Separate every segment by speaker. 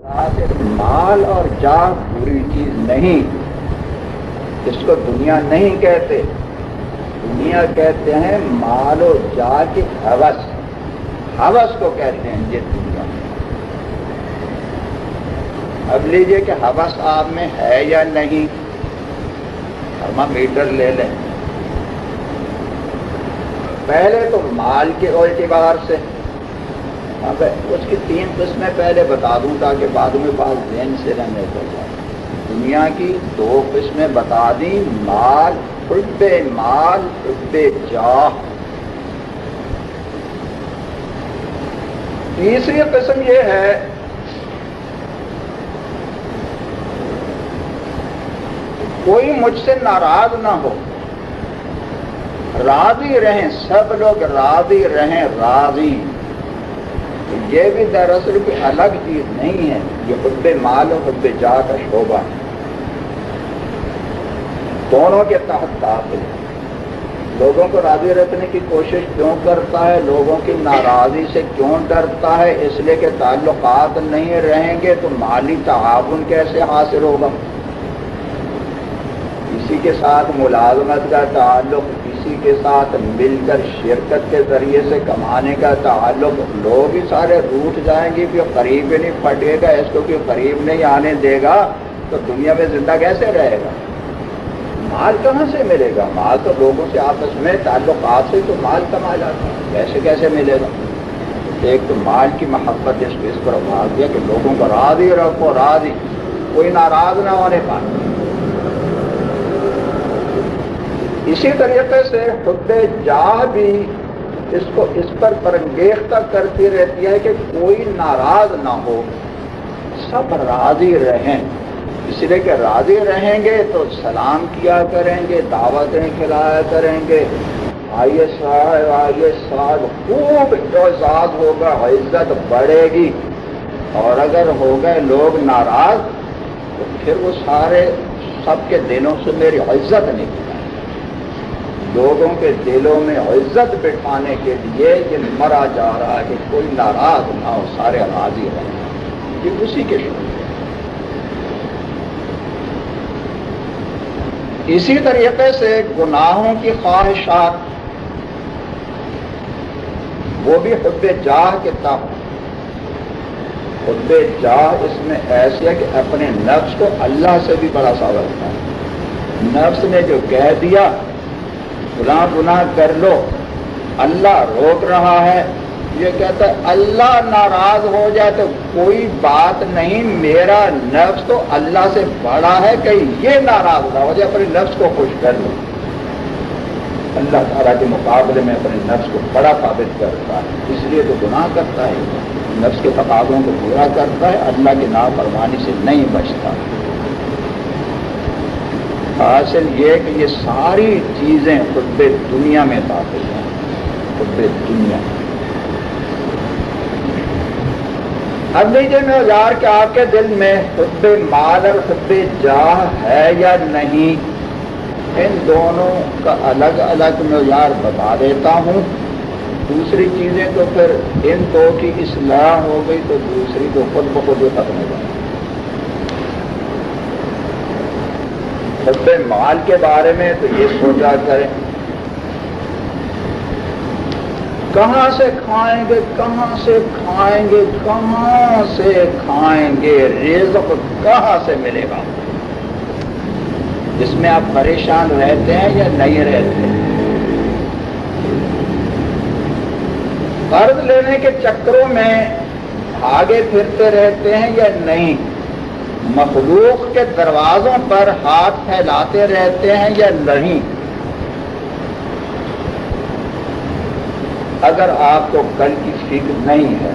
Speaker 1: مال اور جاہ بری چیز نہیں، اس کو دنیا نہیں کہتے. دنیا کہتے ہیں مال و جاہ کی ہوس، ہوس کو کہتے ہیں یہ دنیا. اب لیجئے کہ ہوس آپ میں ہے یا نہیں. تھرمامیٹر لے لیں. پہلے تو مال کے اعتبار سے، اب اس کی 3 قسمیں پہلے بتا دوں تاکہ بعد میں بات ذہن سے نہ نکل جائے. دنیا کی 2 قسمیں بتا دیں، مال، حب مال، حب جاہ. تیسری قسم یہ ہے کوئی مجھ سے ناراض نہ ہو، راضی رہیں، سب لوگ راضی رہیں، راضی. یہ بھی دراصل کوئی الگ چیز نہیں ہے، یہ حب مال اور حب جاہ کا شعبہ ہے، دونوں کے تحت داخل ہے. لوگوں کو راضی رکھنے کی کوشش کیوں کرتا ہے، لوگوں کی ناراضی سے کیوں ڈرتا ہے؟ اس لیے کہ تعلقات نہیں رہیں گے تو مالی تعاون کیسے حاصل ہوگا؟ کسی کے ساتھ ملازمت کا تعلق، کسی کے ساتھ مل کر شرکت کے ذریعے سے کمانے کا تعلق، لوگ ہی سارے روٹ جائیں گے کہ قریب ہی نہیں پھٹے گا، اس کو کوئی قریب نہیں آنے دے گا تو دنیا میں زندہ کیسے رہے گا؟ مال کہاں سے ملے گا؟ مال تو لوگوں سے آپس میں تعلقات سے تو مال کما جاتا ہے، کیسے ملے گا؟ ایک تو مال کی محبت اس پر بھاگ دیا کہ لوگوں کو راضی رکھو، راضی، کوئی ناراض نہ ہونے پائے. اسی طریقے سے حب جاہ بھی اس پر پرانگیختہ کرتی رہتی ہے کہ کوئی ناراض نہ ہو، سب راضی رہیں. اس لیے کہ راضی رہیں گے تو سلام کیا کریں گے، دعوتیں کھلایا کریں گے، آئیے صاحب، خوب اعزاز ہوگا، عزت بڑھے گی. اور اگر ہو گئے لوگ ناراض تو پھر وہ سارے سب کے دلوں سے میری عزت نہیں کی. لوگوں کے دلوں میں عزت بٹھانے کے لیے یہ مرا جا رہا ہے کہ کوئی ناراض نہ ہو، سارے راضی رہیں. یہ اسی کے شکر. اسی طریقے سے گناہوں کی خواہشات، وہ بھی حب جاہ کے تحت. حب جاہ اس میں ایسے ہے کہ اپنے نفس کو اللہ سے بھی بڑا سمجھتا ہے. نفس نے جو کہہ دیا گناہ کر لو، اللہ روک رہا ہے، یہ کہتا ہے اللہ ناراض ہو جائے تو کوئی بات نہیں، میرا نفس تو اللہ سے بڑا ہے، کہیں یہ ناراض نہ ہو جائے، اپنے نفس کو خوش کر لو. اللہ تعالیٰ کے مقابلے میں اپنے نفس کو بڑا ثابت کرتا ہے، اس لیے تو گناہ کرتا ہے، نفس کے تقاضوں کو پورا کرتا ہے، اللہ کی نافرمانی سے نہیں بچتا. حاصل یہ کہ یہ ساری چیزیں حب دنیا میں داخل ہیں. حب دنیا. اب لیجیے معیار کہ آپ کے دل میں حب مال اور حب جاہ ہے یا نہیں. ان دونوں کا الگ الگ معیار بتا دیتا ہوں. دوسری چیزیں تو پھر ان دو کی اصلاح ہو گئی تو دوسری تو خود بخود ہی ختم ہو جائے. حب مال کے بارے میں تو یہ سوچا کریں کہاں سے کھائیں گے، کہاں سے کھائیں گے، کہاں سے کھائیں گے، رزق کہاں سے ملے گا. اس میں آپ پریشان رہتے ہیں یا نہیں رہتے؟ قرض لینے کے چکروں میں آگے پھرتے رہتے ہیں یا نہیں؟ مخلوق کے دروازوں پر ہاتھ پھیلاتے رہتے ہیں یا نہیں؟ اگر آپ کو کل کی فکر نہیں ہے،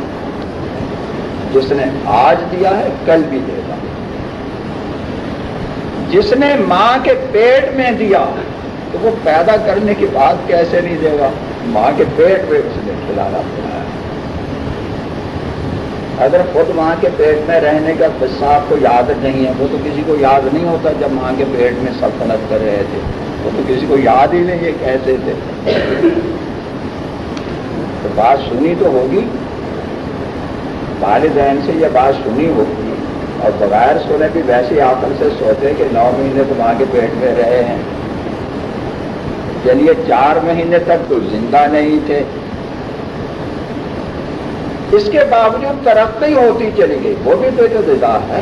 Speaker 1: جس نے آج دیا ہے کل بھی دے گا. جس نے ماں کے پیٹ میں دیا تو وہ پیدا کرنے کی بات کیسے نہیں دے گا؟ ماں کے پیٹ میں اس نے کھلانا پڑایا. اگر خود ماں کے پیٹ میں رہنے کا قصہ آپ کو یاد نہیں ہے، وہ تو کسی کو یاد نہیں ہوتا جب ماں کے پیٹ میں سلطنت کر رہے تھے، وہ تو کسی کو یاد ہی نہیں یہ کیسے تھے. تو بات سنی تو ہوگی، والدین سے یہ بات سنی ہوگی اور بغیر سنے بھی ویسی عقل سے سوچے کہ 9 مہینے تو ماں کے پیٹ میں رہے ہیں، چلیے 4 مہینے تک تو زندہ نہیں تھے، اس کے باوجود ترقی ہوتی چلی گئی، وہ بھی تو غذا ہے۔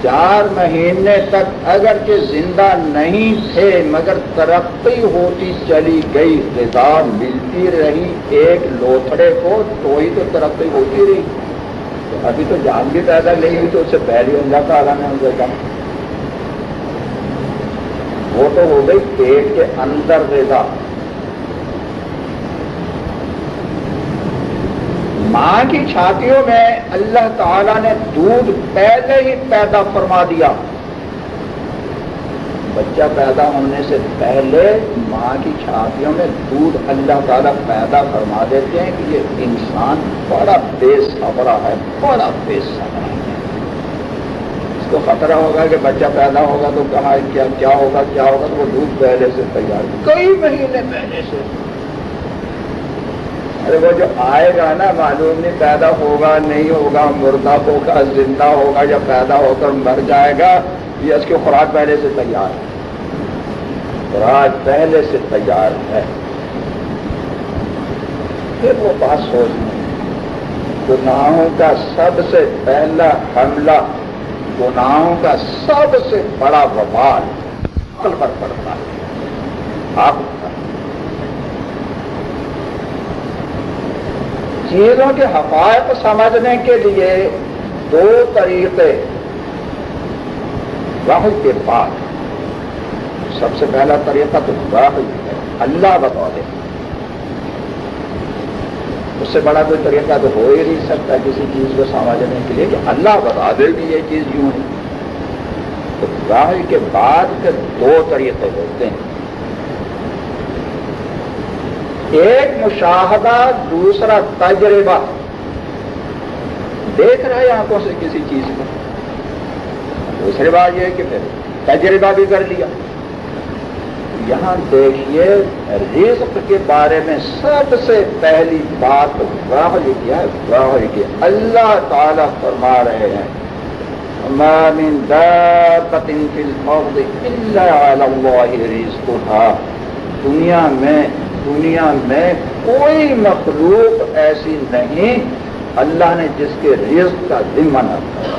Speaker 1: 4 مہینے تک اگرچہ زندہ نہیں تھے مگر ترقی ہوتی چلی گئی، غذا ملتی رہی ایک لوتھڑے کو تو ہی تو ترقی ہوتی رہی۔ تو ابھی تو جان بھی پیدا نہیں ہوئی تو اس سے پہلے اللہ تعالیٰ نے اسے کہا وہ تو ہو گئی پیٹ کے اندر غذا۔ ماں کی چھاتیوں میں اللہ تعالیٰ نے دودھ پہلے ہی پیدا فرما دیا، بچہ پیدا ہونے سے پہلے ماں کی چھاتیوں میں دودھ اللہ تعالیٰ پیدا فرما دیتے ہیں کہ یہ انسان بڑا بے صبرا ہے، بڑا بے صبرا ہے، اس کو خطرہ ہوگا کہ بچہ پیدا ہوگا تو کہاں کیا ہوگا تو وہ دودھ پہلے سے تیار، کئی مہینے پہلے سے۔ ارے وہ جو آئے گا نا معلوم نہیں پیدا ہوگا نہیں ہوگا، مردہ ہوگا زندہ ہوگا یا پیدا ہو کر مر جائے گا، یہ اس کی خوراک پہلے سے تیار ہے، خوراک پہلے سے تیار ہے۔ پھر وہ بات سوچنا، گناہوں کا سب سے پہلا حملہ، گناہوں کا سب سے بڑا وبال عقل پر پڑتا ہے۔ آپ چیزوں کے حقائق سمجھنے کے لیے 2 طریقے وحی کے بعد، سب سے پہلا طریقہ تو وحی ہے، اللہ بتا دے، اس سے بڑا کوئی طریقہ تو ہو ہی نہیں سکتا کسی چیز کو سمجھنے کے لیے کہ اللہ بتا دے کہ یہ چیز یوں ہے۔ تو وحی کے بعد کے 2 طریقے ہوتے ہیں، ایک مشاہدہ، دوسرا تجربہ، دیکھ رہے آنکھوں سے کسی چیز کو، دوسری بات یہ ہے کہ پھر تجربہ بھی کر لیا۔ یہاں دیکھیے رزق کے بارے میں سب سے پہلی بات وحی کیا ہے، وحی کی اللہ تعالیٰ فرما رہے ہیں مَا مِن دَابَّةٍ فِي الْأَرْضِ إِلَّا عَلَى اللَّهِ رِزْقُهَا، دنیا میں کوئی مخلوق ایسی نہیں اللہ نے جس کے رزق کا ذمہ نہ تھا،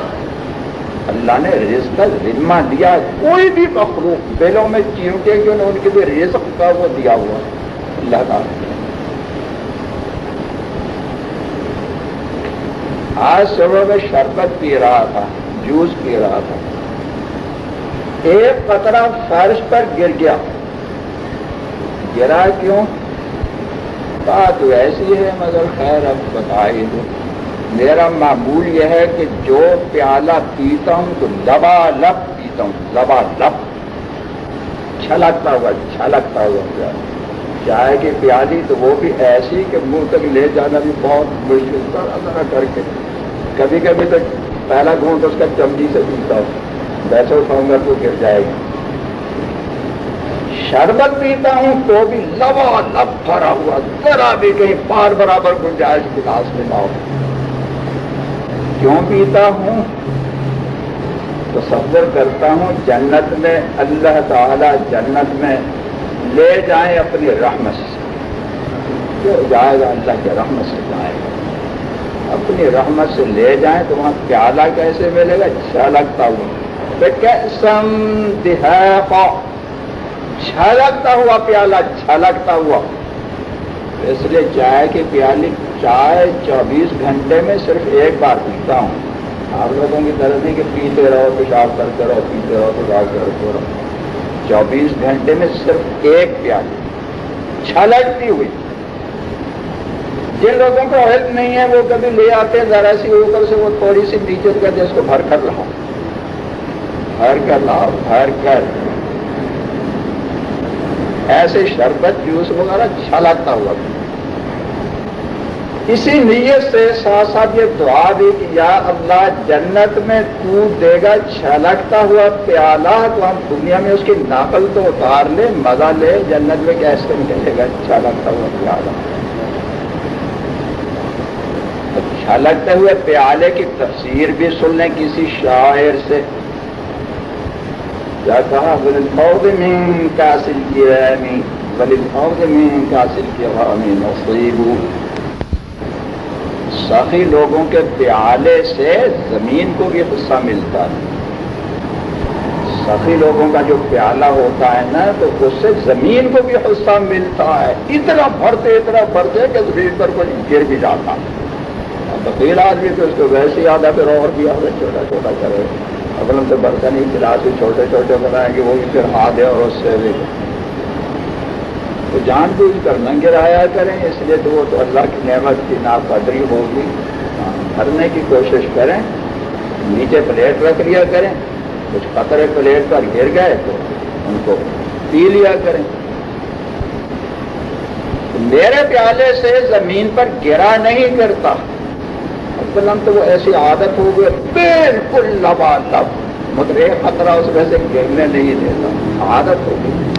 Speaker 1: اللہ نے رزق کا ذمہ دیا، کوئی بھی مخلوق بیلوں میں چیونٹے کیوں نہ ان کے بھی رزق کا وہ دیا ہوا اللہ تعالیٰ۔ آج صبح میں شربت پی رہا تھا، جوس پی رہا تھا، ایک قطرہ فرش پر گر گیا، گرا کیوں؟ بات ایسی ہے مگر خیر اب بتا ہی دو۔ میرا معمول یہ ہے کہ جو پیالہ پیتا ہوں تو لبالب پیتا ہوں، لبالب چھلکتا ہوا پیالہ، چائے کی پیالی تو وہ بھی ایسی کہ منہ تک لے جانا بھی بہت مشکل، ذرا کر کے، کبھی کبھی تو پہلا گھونٹ اس کا چمچی سے پیتا ہوں، ویسے اٹھاؤں گا تو گر جائے گی۔ شربت پیتا ہوں تو بھی لبالب بھرا ہوا، ذرا بھی کہیں پار برابر گنجائش گلاس میں نہ ہو۔ کیوں پیتا ہوں؟ تصور کرتا ہوں جنت میں اللہ تعالی جنت میں لے جائیں اپنی رحمت سے، جو جائے گا اللہ کی رحمت سے جائے گا، اپنی رحمت سے لے جائیں تو وہاں پیالہ کیسے ملے گا؟ چھلکتا ہوا، کیسم دہاقا، چھلکتا ہوا پیالہ، چھلکتا ہوا۔ اس لیے چائے کی پیالی، چائے 24 گھنٹے میں صرف ایک بار پیتا ہوں۔ آپ لوگوں کی طرح نہیں کہ پیتے رہو پیشاب کرتے رہو، پیتے رہو پیشاب کرتے رہو، 24 گھنٹے میں صرف ایک پیالی چھلکتی ہوئی۔ جن لوگوں کو علم نہیں ہے وہ کبھی لے آتے ہیں ذرا سی اوپر سے، وہ تھوڑی سی نیچے کر دے، اس کو بھر کر لاؤ، بھر کر لاؤ، بھر کر، ایسے شربت جوس وغیرہ چھلکتا ہوا۔ اسی نیت سے ساتھ ساتھ یہ دعا بھی کہ یا اللہ جنت میں تو دے گا چھلکتا ہوا پیالہ تو ہم دنیا میں اس کی نقل تو اتار لیں، مزہ لے، جنت میں کیسے ملے گا چھلکتا ہوا پیالہ؟ چھلکتے ہوئے پیالے کی تفسیر بھی سن لیں کسی شاعر سے. کیا کہا؟ وَلِلْحَوْضِ مِن كَاسِ الْكِرَامِ وَلِلْحَوْضِ مِن كَاسِ الْكِرَامِ نَصِيبٌ. سخی لوگوں کے پیالے سے زمین کو بھی حصہ ملتا ہے. سخی لوگوں کا جو پیالہ ہوتا ہے نا تو اس سے زمین کو بھی حصہ ملتا ہے. اتنا بھرتے کہ زمین پر کوئی گر بھی جاتا. بخیل آدمی تو اس کو ویسے ہی آدھا پھر اور بھی آدھا چھوٹا چھوٹا کرے. اگر ہم سے برتن ہی گلاس بھی چھوٹے چھوٹے بنائیں گے وہ بھی پھر ہاتھ ہے اور اس سے بھی تو جان بوجھ کر نہ گرایا کریں. اس لیے تو وہ تو اللہ کی نعمت کی ناقدری ہوگی. بھرنے کی کوشش کریں. نیچے پلیٹ رکھ لیا کریں. کچھ قطرے پلیٹ پر گر گئے تو ان کو پی لیا کریں. میرے پیالے سے زمین پر گرا نہیں کرتا. اصلاً تو وہ ایسی عادت ہو گئی بالکل لبالب مطلب ایک خطرہ اس میں سے گرنے نہیں دیتا. عادت ہو گئی.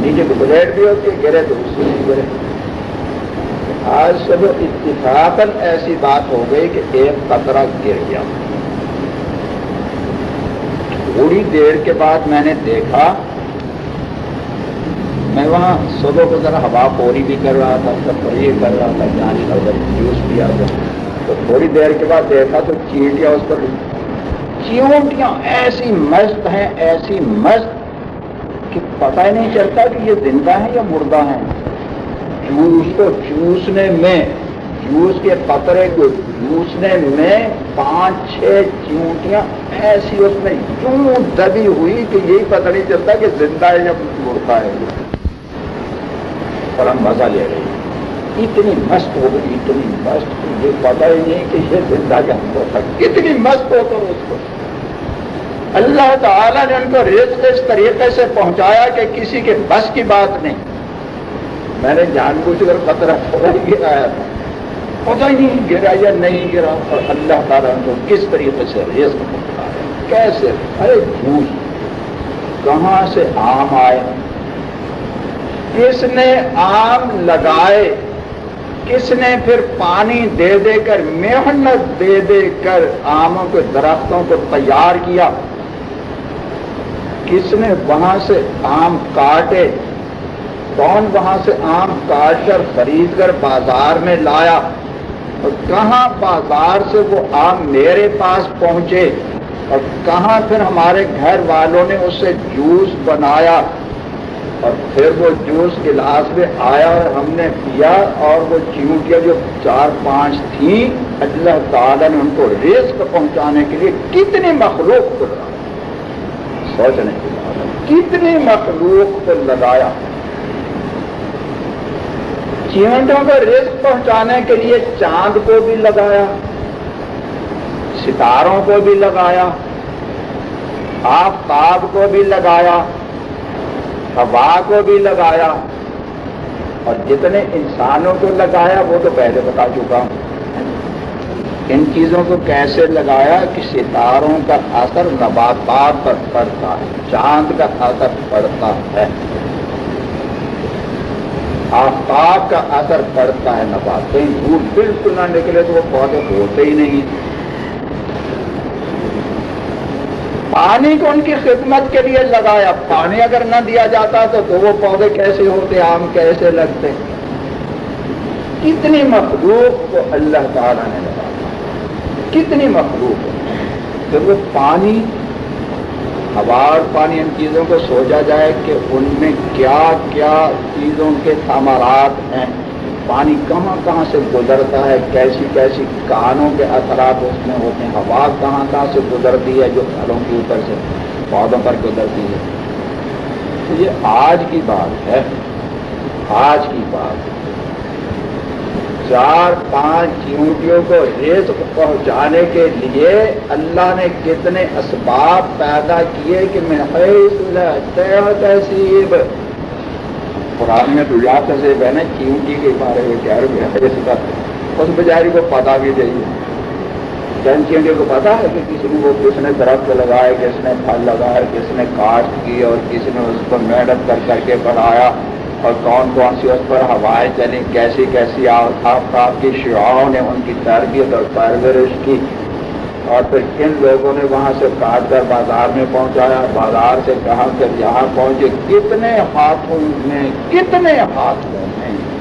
Speaker 1: نیچے کو پلیٹ بھی ہوتی ہے گرے تو اس سے نہیں گرے. آج سب اتفاقاً ایسی بات ہو گئی کہ ایک قطرہ گر گیا. تھوڑی دیر کے بعد میں نے دیکھا میں وہاں صبح کو ذرا ہوا پوری بھی کر رہا تھا صفائی کر رہا تھا جان کا جوس پیا تھا تو تھوڑی دیر کے بعد دیکھا تو چیونٹیاں اس پر چیونٹیاں ایسی مست ہیں ایسی مست کہ پتہ ہی نہیں چلتا کہ یہ زندہ ہیں یا مردہ ہیں. جوس کو چوسنے میں جوس کے قطرے کو چوسنے میں 5-6 چیونٹیاں ایسی اس میں یوں دبی ہوئی کہ یہی پتہ نہیں چلتا کہ زندہ ہے یا مردہ ہے. بڑا مزہ لے رہی اتنی مست ہو گئی اتنی مست یہ پتہ ہی نہیں کہ یہ زندہ کیا ہوتا کتنی مست ہو کر اس کو اللہ تعالیٰ نے ان کو رزق اس طریقے سے پہنچایا کہ کسی کے بس کی بات نہیں. میں نے جان بوجھ کر قطرہ تھوڑا ہی گرایا تھا پتہ ہی نہیں گرا یا نہیں گرا اور اللہ تعالیٰ نے کس طریقے سے رزق پہنچایا. کیسے؟ ارے جھوٹ کہاں سے آم آئے کس نے آم لگائے کس نے پھر پانی دے دے کر محنت دے دے کر آموں کے درختوں کو تیار کیا کس نے وہاں سے آم کاٹے کون وہاں سے آم کاٹ کر خرید کر بازار میں لایا اور کہاں بازار سے وہ آم میرے پاس پہنچے اور کہاں پھر ہمارے گھر والوں نے اس سے جوس بنایا اور پھر وہ جوس گلاس میں آیا اور ہم نے پیا اور وہ چیونٹیاں جو 4-5 تھیں اللہ تعالیٰ نے ان کو رزق پہنچانے کے لیے کتنی مخلوق کو لگایا. سوچنے کی بات ہے کتنی مخلوق کو لگایا. چیونٹوں کو رزق پہنچانے کے لیے چاند کو بھی لگایا ستاروں کو بھی لگایا آفتاب کو بھی لگایا ہوا کو بھی لگایا اور جتنے انسانوں کو لگایا وہ تو پہلے بتا چکا ہوں. ان چیزوں کو کیسے لگایا کہ ستاروں کا اثر نباتات پر پڑتا ہے چاند کا اثر پڑتا ہے آفتاب کا اثر پڑتا ہے نبات کہیں دھوپ بالکل نہ نکلے تو وہ پودے ہوتے ہی نہیں. پانی کو ان کی خدمت کے لیے لگایا پانی اگر نہ دیا جاتا تو وہ پودے کیسے ہوتے آم کیسے لگتے. کتنی مخلوق کو اللہ تعالیٰ نے لگایا کتنی مخلوق پھر وہ پانی ہوا اور پانی ان چیزوں کو سوچا جائے کہ ان میں کیا کیا چیزوں کے ثمرات ہیں پانی کہاں کہاں سے گزرتا ہے کیسی کیسی کانوں کے اثرات اس میں ہوتے ہیں ہوا کہاں کہاں سے گزرتی ہے جو پھلوں کے اوپر سے پودوں پر گزرتی ہے. تو یہ آج کی بات ہے آج کی بات 4-5 چیونٹیوں کو رزق پہنچانے کے لیے اللہ نے کتنے اسباب پیدا کیے کہ من حیث لا تحتسب قرآن میں تو یا تحتسب ہے نا چیونٹی کے بارے میں کہہ رہے ہیں اس بیچاری کو پتہ بھی نہیں چند چیونٹیوں کو پتہ ہے کہ کس نے درخت لگائے کس نے پھل لگائے کس نے کاشت کی اور کس نے اس کو محنت کر کے بڑھایا اور کون کون سی اس پر ہوائیں چلیں، کیسی کیسی آپ کی شعاؤں نے ان کی تربیت اور پرورش کی، اور پھر کن لوگوں نے وہاں سے کاٹ کر بازار میں پہنچایا، بازار سے کہاں کر یہاں پہنچے، کتنے ہاتھوں میں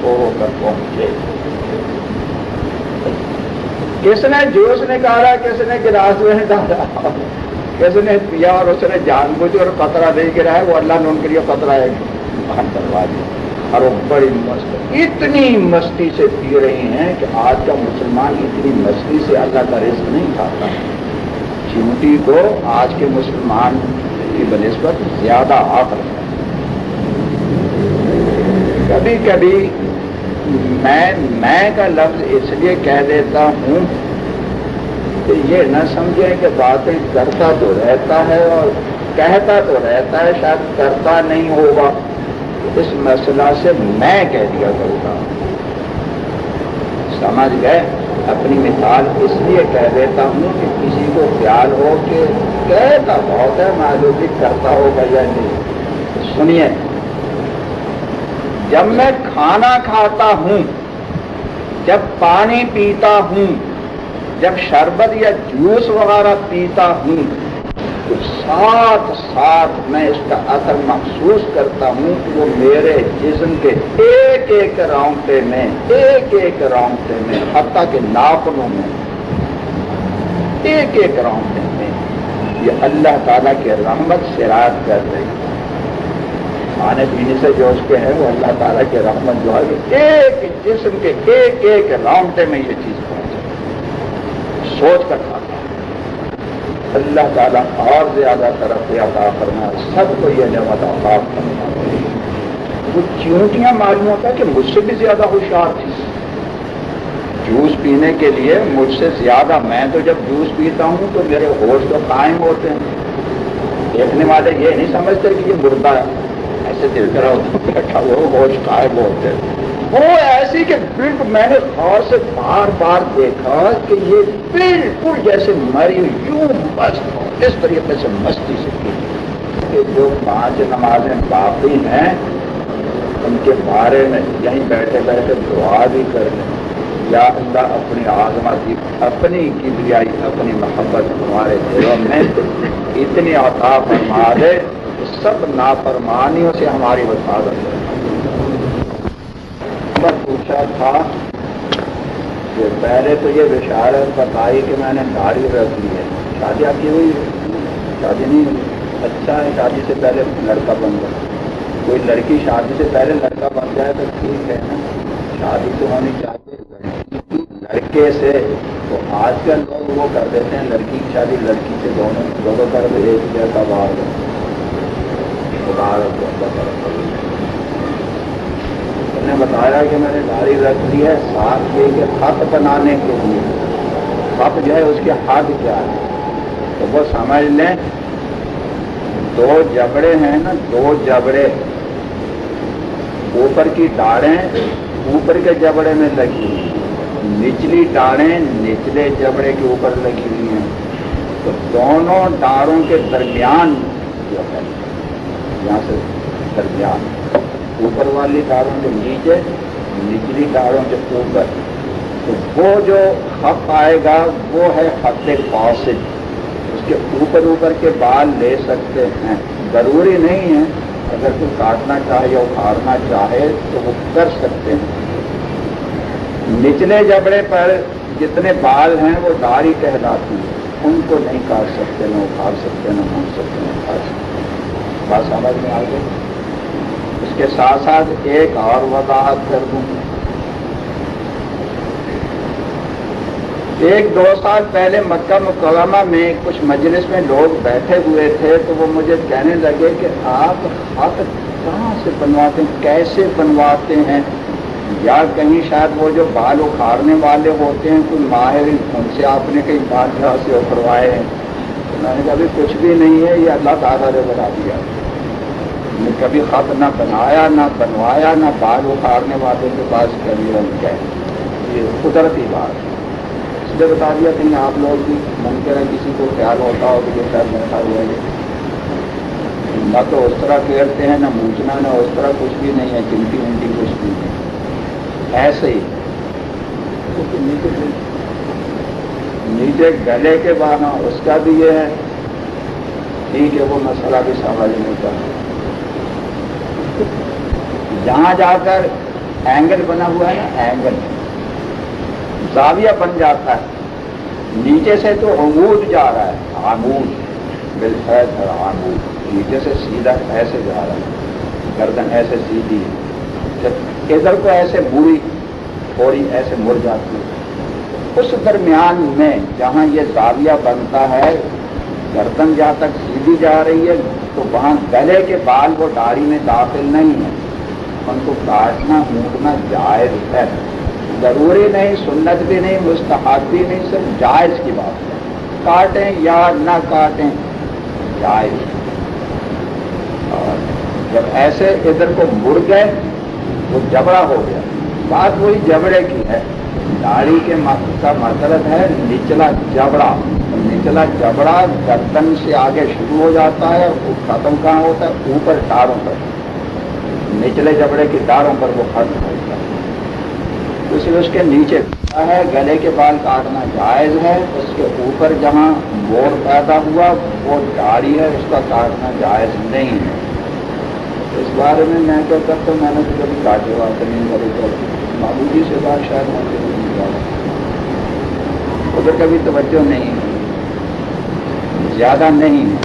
Speaker 1: ہو کر پہنچے۔ کس نے جوس نکالا، کس نے گلاس میں ڈالا، کس نے پیا، اور اس نے جان بوجھ اور قطرہ نہیں گرایا، وہ اللہ نے ان کے لیے قطرہ ہے بند کروا دیا۔ اور وہ بڑی اتنی مستی سے پی رہی ہیں کہ آج کا مسلمان اتنی مستی سے اللہ کا رزق نہیں کھاتا۔ چیونٹی کو آج کے مسلمان کی بنسبت زیادہ آفر ہے۔ کبھی کبھی میں کا لفظ اس لیے کہہ دیتا ہوں کہ یہ نہ سمجھیں کہ باتیں کرتا تو رہتا ہے اور کہتا تو رہتا ہے، شاید کرتا نہیں ہوگا، اس مسئلہ سے میں کہہ دیا کرتا ہوں۔ سمجھ گئے؟ اپنی مثال اس لیے کہہ دیتا ہوں کہ کسی کو خیال ہو کہ کہتا بہت ہے، معلوم بھی کرتا ہوگا یا نہیں۔ سنیے، جب میں کھانا کھاتا ہوں، جب پانی پیتا ہوں، جب شربت یا جوس وغیرہ پیتا ہوں، تو ساتھ ساتھ میں اس کا اثر محسوس کرتا ہوں کہ وہ میرے جسم کے ایک ایک رونگٹے میں، حتیٰ کہ ناخنوں میں، ایک ایک رونگٹے میں یہ اللہ تعالیٰ کی رحمت سرایت کر رہی ہے۔ کھانے پینے سے جو اس کے ہے وہ اللہ تعالیٰ کی رحمت جو ہے ایک جسم کے ایک ایک رونگٹے میں یہ چیز پہنچے، سوچ کر کھاتا ہے۔ اللہ تعالیٰ اور زیادہ ترقی عطا فرما، سب کو یہ نعمت عطا فرما۔ وہ چیونٹیاں معلوم ہوتا ہے کہ مجھ سے بھی زیادہ ہوشیار تھی جوس پینے کے لیے، مجھ سے زیادہ۔ میں تو جب جوس پیتا ہوں تو میرے ہوش تو قائم ہوتے ہیں، دیکھنے والے یہ نہیں سمجھتے کہ یہ مردہ ہے، ایسے دل کرا بیٹھا وہ ہوش قائم ہوتے ہیں۔ وہ ایسی کہ بالکل میں نے غور سے بار بار دیکھا کہ یہ بالکل جیسے مری یوں مست ہو، اس طریقے سے مستی سے کی کہ جو 5 نمازیں باقی ہیں ان کے بارے میں یہیں بیٹھے بیٹھے دعا بھی کر لیں، یا اللہ اپنی عظمت، اپنی کبریائی، اپنی محبت ہمارے دلوں میں اتنی عطا فرما دے کہ سب نافرمانیوں سے ہماری حفاظت کرے۔ پوچھا تھا کہ پہلے تو یہ بشارت بتائی کہ میں نے داڑھی رکھ لی ہے، شادی آپ کی ہوئی؟ شادی نہیں ہوئی؟ اچھا ہے، شادی سے پہلے لڑکا بن جائے، کوئی لڑکی شادی سے پہلے لڑکا بن جائے تو ٹھیک ہے نا، شادی تو ہونی چاہیے لڑکی لڑکے سے۔ تو آج کل لوگ وہ کر دیتے ہیں لڑکی کی شادی لڑکی سے، دونوں کر دے ایک جیسا باہر نے بتایا کہ میں نے داڑھی رکھ لی ہے، ساتھ یہ کہ خط بنانے کے لیے، خط جو ہے اس کے حد کیا ہے تو وہ سمجھ لیں۔ 2 جبڑے ہیں نا، 2 جبڑے، اوپر کی ڈاڑیں اوپر کے جبڑے میں لگی ہوئی، نچلی ڈاڑیں نچلے جبڑے کے اوپر لگی ہوئی ہیں، تو دونوں ڈاڑوں کے درمیان جو ہے، یہاں سے درمیان، اوپر والی ڈاڑوں کے نیچے، نچلی ڈاڑوں کے اوپر، تو وہ جو خط آئے گا وہ ہے خط فاسد۔ اس کے اوپر کے بال لے سکتے ہیں، ضروری نہیں ہے، اگر کوئی کاٹنا چاہے یا اکھاڑنا چاہے تو وہ کر سکتے ہیں۔ نچلے جبڑے پر جتنے بال ہیں وہ داڑھی کہلاتی ہے، ان کو نہیں کاٹ سکتے، نہ اکھاڑ سکتے، نہ بھون سکتے، نہ کاٹ سکتے۔ بات سمجھ میں آ گئی؟ اس کے ساتھ ساتھ ایک اور وضاحت کر دوں۔ 1-2 سال پہلے مکہ مکرمہ میں کچھ مجلس میں لوگ بیٹھے ہوئے تھے تو وہ مجھے کہنے لگے کہ آپ خط کہاں سے بنواتے ہیں، کیسے بنواتے ہیں، یا کہیں شاید وہ جو بال اکھاڑنے والے ہوتے ہیں کوئی ماہر، ان سے آپ نے کہیں بات جہاں سے اکھڑوائے ہیں۔ میں نے کہا ابھی کچھ بھی نہیں ہے، یہ اللہ تعالیٰ نے بنا دیا، میں کبھی خط نہ بنایا نہ بنوایا، نہ بال اکھاڑنے والے کے پاس کبھی یہ قدرتی بات ہے، اس لیے بتا دیا کہیں آپ لوگ بھی ممکن ہے کسی کو خیال ہوتا ہو کہ یہ سر بیٹھا ہوا ہے نہ تو اس طرح پھیرتے ہیں، نہ مونچنا، نہ اس طرح کچھ بھی نہیں ہے، چمٹی ومٹی کچھ بھی نہیں، ایسے ہی نیچے گلے کے بانا اس کا بھی یہ ہے، ٹھیک ہے، وہ مسئلہ بھی سمجھ نہیں پاتا. جہاں جا کر اینگل بنا ہوا ہے نا، اینگل زاویہ بن جاتا ہے، نیچے سے تو عمود جا رہا ہے، عمود بالفعل ہے، عمود نیچے سے سیدھا ایسے جا رہا ہے، گردن ایسے سیدھی، جب ادھر کو ایسے بوڑھی تھوڑی ایسے مڑ جاتی ہے، اس درمیان میں جہاں یہ زاویہ بنتا ہے، گردن جہاں تک سیدھی جا رہی ہے تو وہاں گلے کے بال وہ داڑھی میں داخل نہیں ہے، ان کو کاٹنا مونڈنا جائز ہے، ضروری نہیں، سنت بھی نہیں، مستحب بھی نہیں، صرف جائز کی بات ہے، کاٹیں یا نہ کاٹیں جائز. اور جب ایسے ادھر کو مڑ گئے وہ جبڑا ہو گیا، بات وہی جبڑے کی ہے، داڑھی کے کا مطلب ہے نچلا جبڑا، نچلا جبڑا گردن سے آگے شروع ہو جاتا ہے، وہ ختم کہاں ہوتا ہے؟ اوپر ڈاڑوں پر، نچلے جبڑے کی ڈاڑوں پر وہ ختم ہوتا ہے، اس لیے اس کے نیچے ہے. گلے کے بال کاٹنا جائز ہے، اس کے اوپر جہاں موڑ پیدا ہوا وہ داڑھی ہے، اس کا کاٹنا جائز نہیں ہے. اس بارے میں کیا کرتا ہوں، میں نے تو کبھی کاٹے واٹے نہیں کرے تو بابو جی سے بات شاید ہوتے نہیں جاتا، ادھر کبھی توجہ نہیں ہے، زیادہ نہیں ہے.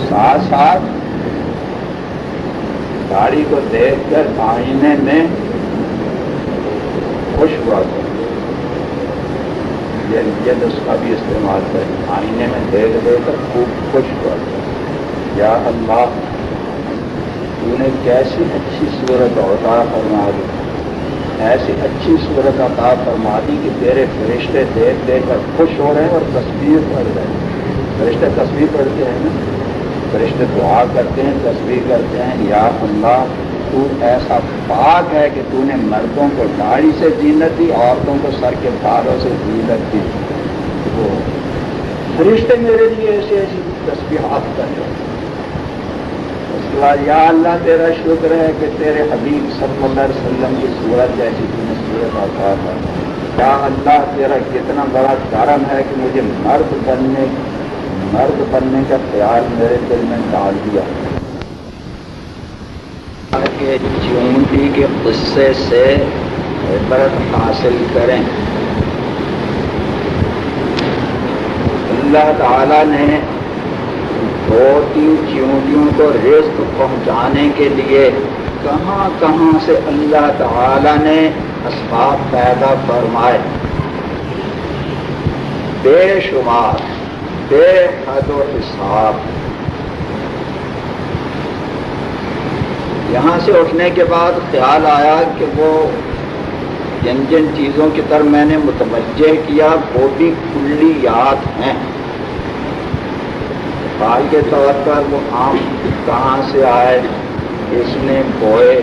Speaker 1: ساتھ ساتھ داڑھی کو دیکھ کر آئینے میں خوش ہوا کرو، یہ نسخہ بھی استعمال کریں، آئینے میں دیکھ دے کر خوب خوش ہوا کرو، یا اللہ تو نے کیسی اچھی صورت عطا فرما دی، ایسی اچھی صورت عطا فرما دی کہ تیرے فرشتے دیکھ دے کر خوش ہو رہے ہیں اور تسبیح پڑھ رہے ہیں. فرشتے تسبیح پڑھتے ہیں نا، فرشتے دعا کرتے ہیں، تسبیح کرتے ہیں، یا اللہ تو ایسا پاک ہے کہ تو نے مردوں کو داڑھی سے زینت دی، عورتوں کو سر کے بالوں سے زینت دی. وہ فرشتے میرے لیے ایسی ایسی تسبیحات کر رہے ہیں. اس کے بعد یا اللہ تیرا شکر ہے کہ تیرے حبیب صلی اللہ علیہ وسلم کی صورت جیسی تو نے صورت عطا فرمائی. یا اللہ تیرا کتنا بڑا کرم ہے کہ مجھے مرد بننے کا خیال میرے دل میں ڈال دیا. کہ چونٹی کے قصے سے عبرت حاصل کریں. اللہ تعالیٰ نے 2-3 چونٹیوں کو رزق پہنچانے کے لیے کہاں کہاں سے اللہ تعالیٰ نے اسباب پیدا فرمائے، بے شمار، بے حد و حساب. یہاں سے اٹھنے کے بعد خیال آیا کہ وہ جن جن چیزوں کی طرف میں نے متوجہ کیا وہ بھی کلیات ہیں. مثال کے طور پر وہ آم کہاں سے آئے، اس نے بوئے،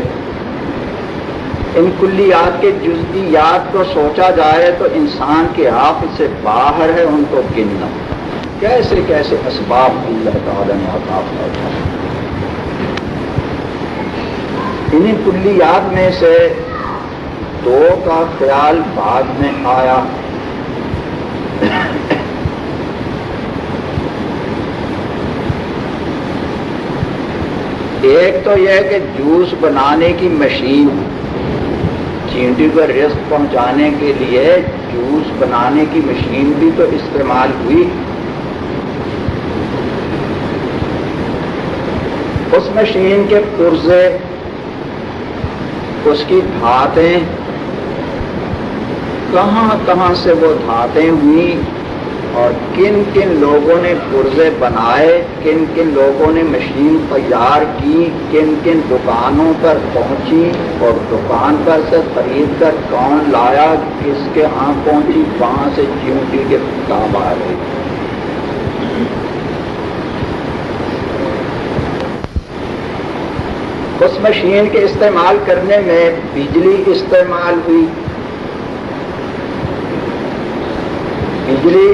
Speaker 1: ان کلیات کے جزئیات کو سوچا جائے تو انسان کے عقل سے باہر ہے ان کو گننا. کیسے کیسے اسباب اللہ تعالیٰ نے عطا فرمائے. انہیں کلیات میں سے 2 کا خیال بعد میں آیا. ایک تو یہ کہ جوس بنانے کی مشین، چینٹی کو رزق پہنچانے کے لیے جوس بنانے کی مشین بھی تو استعمال ہوئی. اس مشین کے پرزے، اس کی دھاتیں، کہاں کہاں سے وہ دھاتیں ہوئیں اور کن کن لوگوں نے پرزے بنائے، کن کن لوگوں نے مشین تیار کی، کن کن دکانوں پر پہنچی اور دکان پر سے خرید کر کون لایا، کس کے ہاں پہنچی، وہاں سے چونٹی کے کام آ گئی. اس مشین کے استعمال کرنے میں بجلی استعمال ہوئی. بجلی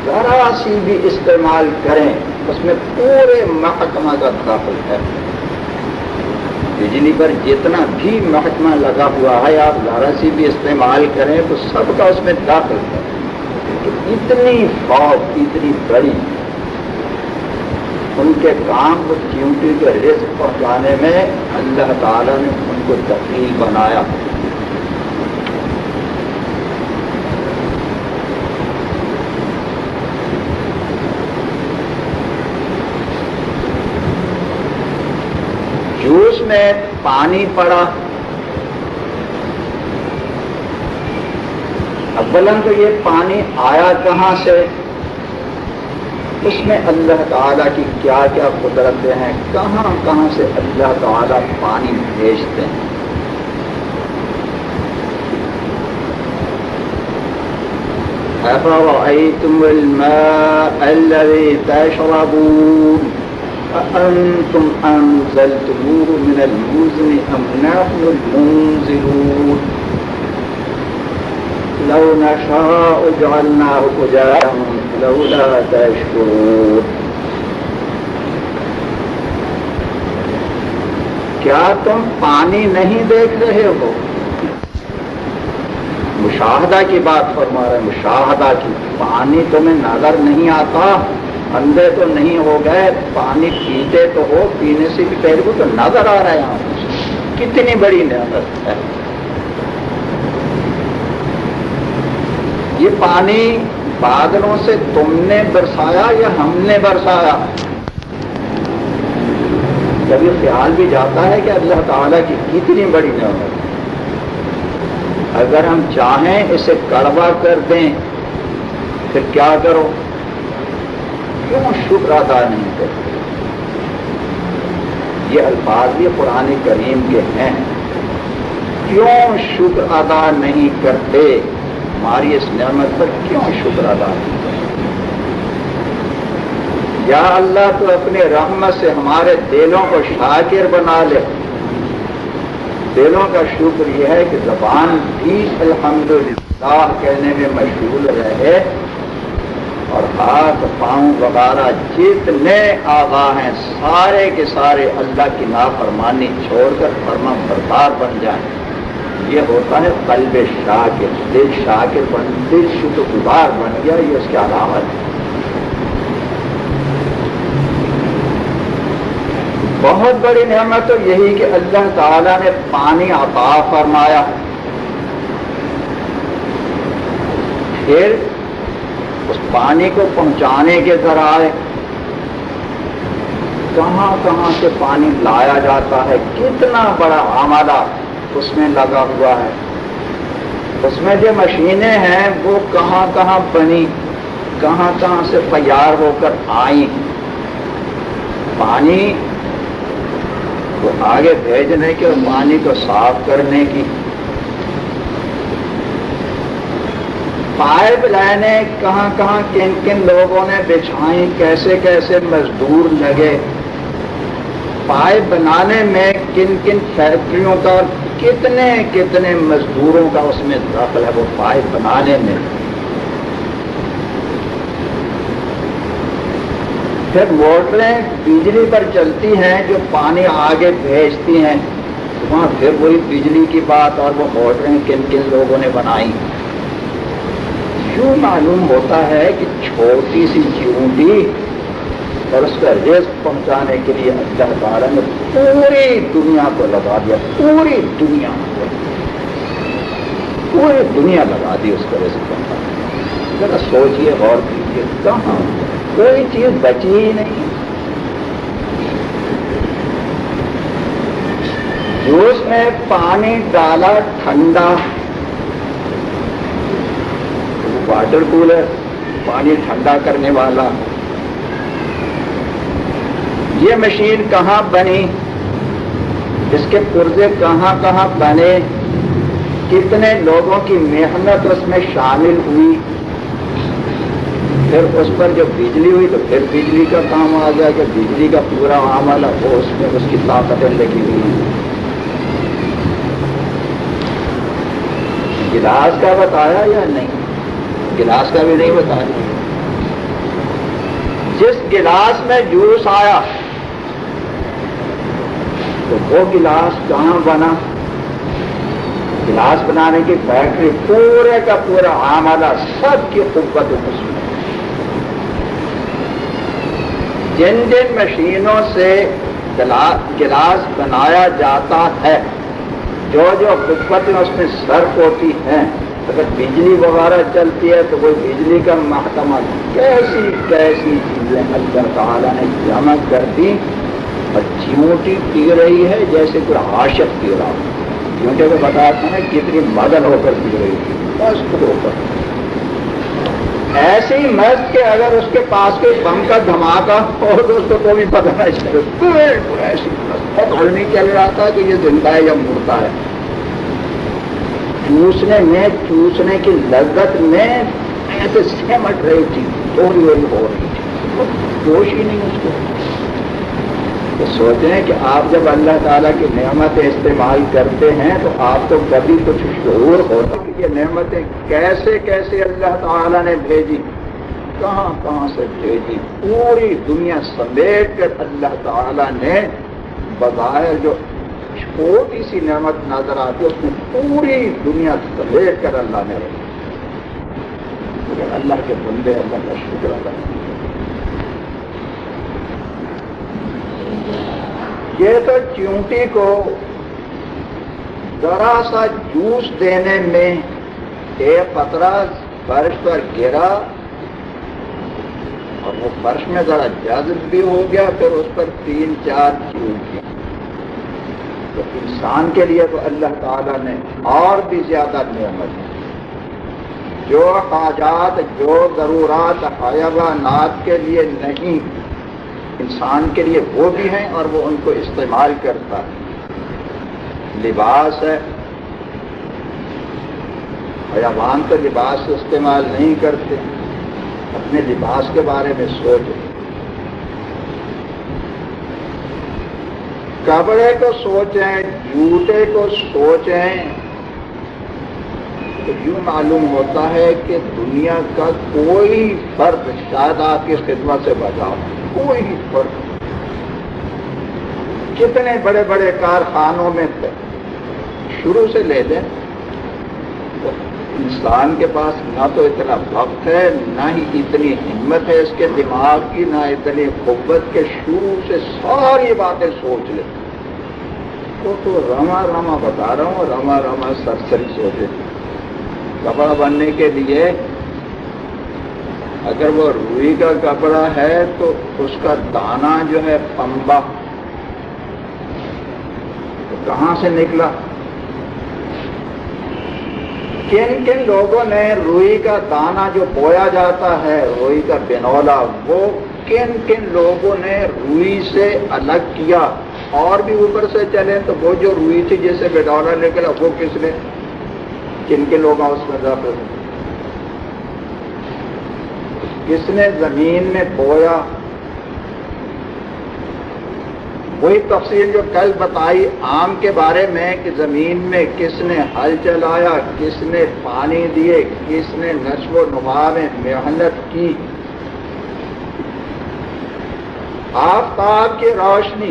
Speaker 1: ذرا سی بھی استعمال کریں اس میں پورے محکمہ کا دخل ہے. بجلی پر جتنا بھی محکمہ لگا ہوا ہے آپ ذرا سی بھی استعمال کریں تو سب کا اس میں داخل ہے. تو اتنی فوج اتنی بڑی ان کے کام کو چیونٹی کے رزق پہنچانے میں اللہ تعالیٰ نے ان کو دخیل بنایا. جوس میں پانی پڑا، اولاً تو یہ پانی آیا کہاں سے، اس میں اللہ تعالیٰ کی کیا کیا قدرتیں ہیں، کہاں کہاں سے اللہ تعالیٰ پانی بھیجتے ہیں. أَفَرَأَيْتُمُ الْمَاءَ الَّذِي تَشْرَبُونَ أَأَنْتُمْ أَنزَلْتُمُوهُ مِنَ الْمُزْنِ أَمْ نَحْنُ الْمُنزِلُونَ لَوْ نَشَاءُ جَعَلْنَاهُ أُجَاجًا لَوْلَا تَشْكُرُونَ. کیا تم پانی نہیں دیکھ رہے ہو؟ مشاہدہ کی بات فرما رہے ہیں، مشاہدہ کی. پانی تمہیں نظر نہیں آتا، اندھے تو نہیں ہو گئے، پانی پیتے تو ہو، پینے سے بھی پہلے کو تو نظر آ رہا ہے یہاں. کتنی بڑی نعمت ہے. یہ پانی بادلوں سے تم نے برسایا یا ہم نے برسایا؟ کبھی خیال بھی جاتا ہے کہ اللہ تعالیٰ کی کتنی بڑی نعمت. اگر ہم چاہیں اسے کڑوا کر دیں پھر کیا کرو؟ کیوں شکر ادا نہیں کرتے؟ یہ الفاظ بھی قرآن کریم کے ہیں. کیوں شکر ادا نہیں کرتے؟ ہماری اس نعمت پر کیوں شکر ادا نہیں کرتے؟ یا اللہ تو اپنے رحمت سے ہمارے دلوں کو شاکر بنا لے. دلوں کا شکر یہ ہے کہ زبان بھی الحمدللہ کہنے میں مشغول رہے اور ہاتھ پاؤں وغیرہ جتنے اعضاء ہیں سارے کے سارے اللہ کی نافرمانی چھوڑ کر فرما بردار بن جائیں. یہ ہوتا ہے قلب شاکر. دل شاکر بن، دل شکر گزار بن گیا، یہ اس کی علامت ہے. بہت بڑی نعمت تو یہی کہ اللہ تعالیٰ نے پانی عطا فرمایا. پھر اس پانی کو پہنچانے کے ذرائع کہاں کہاں سے پانی لایا جاتا ہے، کتنا بڑا عملہ اس میں لگا ہوا ہے. اس میں جو مشینیں ہیں وہ کہاں کہاں بنی، کہاں کہاں سے تیار ہو کر آئیں. پانی کو آگے بھیجنے کی اور پانی کو صاف کرنے کی. پائپ لائنیں کہاں کہاں کن کن لوگوں نے بچھائیں، کیسے کیسے مزدور لگے. پائپ بنانے میں کن کن فیکٹریوں کا اور کتنے کتنے مزدوروں کا اس میں دخل ہے وہ پائپ بنانے میں. پھر موٹریں بجلی پر چلتی ہیں جو پانی آگے بھیجتی ہیں، وہاں پھر وہی بجلی کی بات اور وہ موٹریں کن کن لوگوں نے بنائی. یوں معلوم ہوتا ہے کہ چھوٹی سی چیونٹی اور اس کا رزق پہنچانے کے لیے اللہ تعالیٰ نے پوری دنیا کو لگا دیا. پوری دنیا لگا دی اس کا رزق پہنچانے. ذرا سوچئے غور کیجیے، کہاں کوئی چیز بچی ہی نہیں. جوس میں پانی ڈالا ٹھنڈا، واٹر کولر پانی ٹھنڈا کرنے والا. یہ مشین کہاں بنی، اس کے پرزے کہاں کہاں بنے، کتنے لوگوں کی محنت اس میں شامل ہوئی. پھر اس پر جب بجلی ہوئی تو پھر بجلی کا کام آ گیا کہ بجلی کا پورا عمل وہ اس میں اس کی طاقتیں لگی ہوئی ہیں. گلاس کا بتایا یا نہیں؟ گلاس کا بھی نہیں بتایا. جس گلاس میں جوس آیا تو وہ گلاس کہاں بنا؟ گلاس بنانے کی فیکٹری پورے کا پورا عاملہ سب کی قوت اس میں. جن جن مشینوں سے گلاس بنایا جاتا ہے، جو جو قوتیں اس میں صرف ہوتی ہیں، اگر بجلی وغیرہ چلتی ہے تو کوئی بجلی کا محکمہ، کیسی کیسی چیزیں اللہ تعالیٰ نے جمع کر دی اور چیونٹی پی رہی ہے جیسے کوئی عاشق پی رہا ہو. چیونٹی کو بتاتا ہے کتنی مدن ہو کر پی رہی تھی، مست ہو کر، ایسی مست کہ اگر اس کے پاس کوئی بم کا دھماکہ ہو تو اس کو بھی پتہ نہیں چلے. ایسی مست نہیں چل رہا تھا کہ یہ زندہ ہے یا مردہ ہے. چوسنے کی لذت میں ایسے سمٹ رہی تھی، تھوڑی ہو رہی تھی، جوش ہی نہیں اس کو. تو سوچیں کہ آپ جب اللہ تعالیٰ کی نعمتیں استعمال کرتے ہیں تو آپ کو کبھی کچھ شعور ہوتا کہ یہ نعمتیں کیسے کیسے اللہ تعالیٰ نے بھیجی، کہاں کہاں سے بھیجی. پوری دنیا سمیٹ کر اللہ تعالیٰ نے بظاہر جو چھوٹی سی نعمت نظر آتی ہے اس میں پوری دنیا سمیٹ کر اللہ نے رکھی. اللہ کے بندے اللہ کا شکر ادا کریں. یہ تو چیونٹی کو ذرا سا جوس دینے میں ایک قطرہ فرش پر گرا اور وہ فرش میں ذرا جذب بھی ہو گیا، پھر اس پر 3-4 چیونٹی. تو انسان کے لیے تو اللہ تعالیٰ نے اور بھی زیادہ نعمت ہے. جو حاجات، جو ضرورات حیوانات کے لیے نہیں، انسان کے لیے وہ بھی ہیں اور وہ ان کو استعمال کرتا ہے. لباس ہے، حیوان تو لباس استعمال نہیں کرتے. اپنے لباس کے بارے میں سوچیں. کپڑے کو سوچیں، جوتے کو سوچیں تو یوں معلوم ہوتا ہے کہ دنیا کا کوئی فرد شاید آپ کی خدمت سے بچا، کوئی فرد. کتنے بڑے بڑے کارخانوں میں شروع سے لے لیں تو انسان کے پاس نہ تو اتنا وقت ہے، نہ ہی اتنی ہمت ہے اس کے دماغ کی، نہ اتنی قوت کے شروع سے ساری باتیں سوچ لیں. تو رما بتا رہا ہوں، رما سرسری سوچے. کپڑا بننے کے لیے اگر وہ روئی کا کپڑا ہے تو اس کا دانا جو ہے پنبا تو کہاں سے نکلا؟ کن کن لوگوں نے روئی کا دانا جو بویا جاتا ہے، روئی کا بنولا، وہ کن کن لوگوں نے روئی سے الگ کیا؟ اور بھی اوپر سے چلے تو وہ جو روئی تھی جس سے بنولا نکلا وہ کس نے، کن کے لوگ اس میں داخل، کس نے زمین میں بویا؟ وہی تفصیل جو کل بتائی آم کے بارے میں کہ زمین میں کس نے ہل چلایا، کس نے پانی دیے، کس نے نشو و نما میں محنت کی. آفتاب کی روشنی،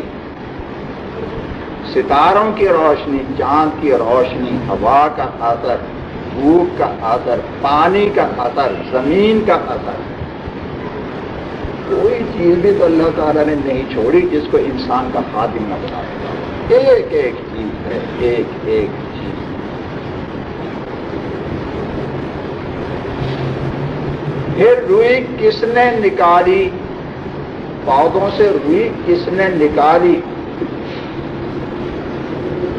Speaker 1: ستاروں کی روشنی، چاند کی روشنی، ہوا کا اثر، دھوپ کا اثر، پانی کا اثر، زمین کا اثر، کوئی چیز بھی تو اللہ تعالیٰ نے نہیں چھوڑی جس کو انسان کا خادم نہ بنایا. ایک ایک چیز ہے، ایک ایک چیز. پھر روئی کس نے نکالی؟ پودوں سے روئی کس نے نکالی؟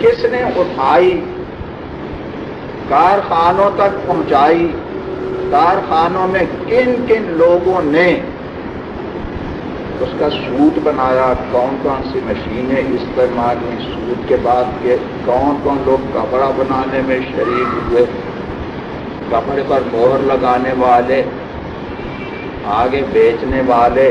Speaker 1: کس نے اٹھائی؟ کارخانوں تک پہنچائی. کارخانوں میں کن کن لوگوں نے اس کا سوٹ بنایا، کون کون سی مشینیں استعمال ہوئی سوٹ کے بعد کے، کون کون لوگ کپڑا بنانے میں شریک ہوئے، کپڑے پر مہر لگانے والے، آگے بیچنے والے،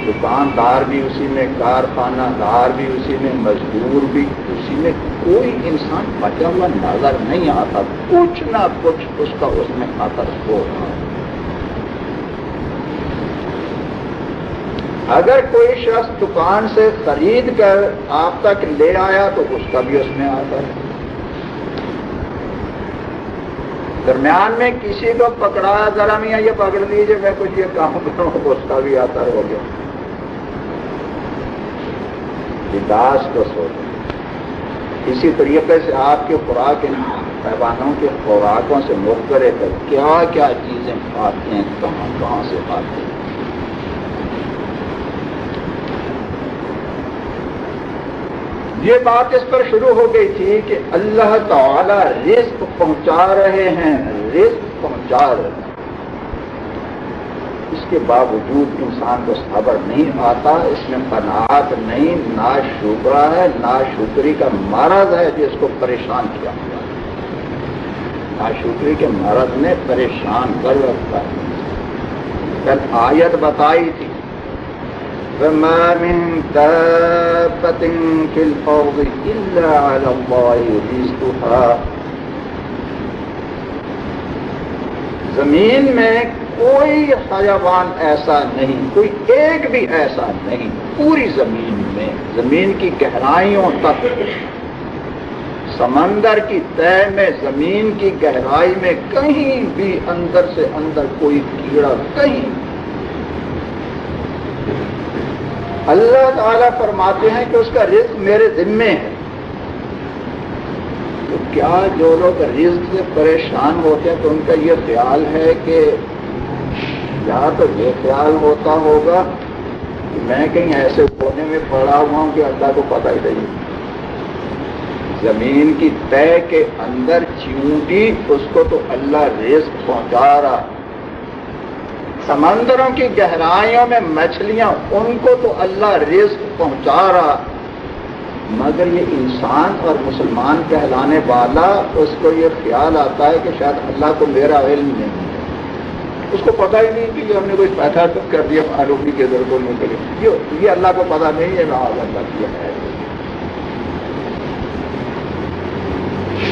Speaker 1: دکاندار بھی اسی میں، کارخانہ دار بھی اسی میں، مزدور بھی اسی میں. کوئی انسان بچا ہوا نظر نہیں آتا، کچھ نہ کچھ اس کا اس میں اثر ہو رہا ہے. اگر کوئی شخص دکان سے خرید کر آپ تک لے آیا تو اس کا بھی اس میں آتا ہے. درمیان میں کسی کو پکڑایا، ذرا میاں یہ پکڑ لیجیے میں کچھ یہ کام کروں، اس کا بھی آتا ہو گیا. لباس کو سوچیں. اسی طریقے سے آپ کے خوراک حیوانوں کے خوراکوں سے مختلف ہے، کیا کیا چیزیں کھاتے ہیں، کہاں کہاں سے کھاتے ہیں. یہ بات اس پر شروع ہو گئی تھی کہ اللہ تعالی رزق پہنچا رہے ہیں، رزق پہنچا رہے ہیں. اس کے باوجود انسان کو صبر نہیں آتا، اس میں قناعت نہیں، ناشکرا ہے، ناشکری کا مرض ہے جس کو پریشان کیا ہوا ہے. ناشکری کے مرض نے پریشان کر رکھا ہے. کل آیت بتائی تھی وَمَا مِن دَابَّةٍ فِي الْأَرْضِ إِلَّا عَلَى اللَّهِ رِزْقُهَا. زمین میں کوئی حیوان ایسا نہیں، کوئی ایک بھی ایسا نہیں پوری زمین میں، زمین کی گہرائیوں تک، سمندر کی تہ میں، زمین کی گہرائی میں کہیں بھی اندر سے اندر کوئی کیڑا کہیں. اللہ تعالیٰ فرماتے ہیں کہ اس کا رزق میرے ذمے ہے. تو کیا جو لوگ رزق سے پریشان ہوتے ہیں تو ان کا یہ خیال ہے کہ یا تو یہ خیال ہوتا ہوگا کہ میں کہیں ایسے کونے میں پڑا ہوا ہوں کہ اللہ کو پتہ ہی نہیں. زمین کی تہ کے اندر چیونٹی، اس کو تو اللہ رزق پہنچا رہا. سمندروں کی گہرائیوں میں مچھلیاں، ان کو تو اللہ رزق پہنچا رہا. مگر یہ انسان اور مسلمان کہلانے والا، اس کو یہ خیال آتا ہے کہ شاید اللہ کو میرا علم نہیں ہے، اس کو پتہ ہی نہیں کہ ہم نے کوئی پیسہ کر دیا آلوگی کے ضرورت میں کرے، یہ اللہ کو پتہ نہیں ہے. معاذ اللہ کیا ہے.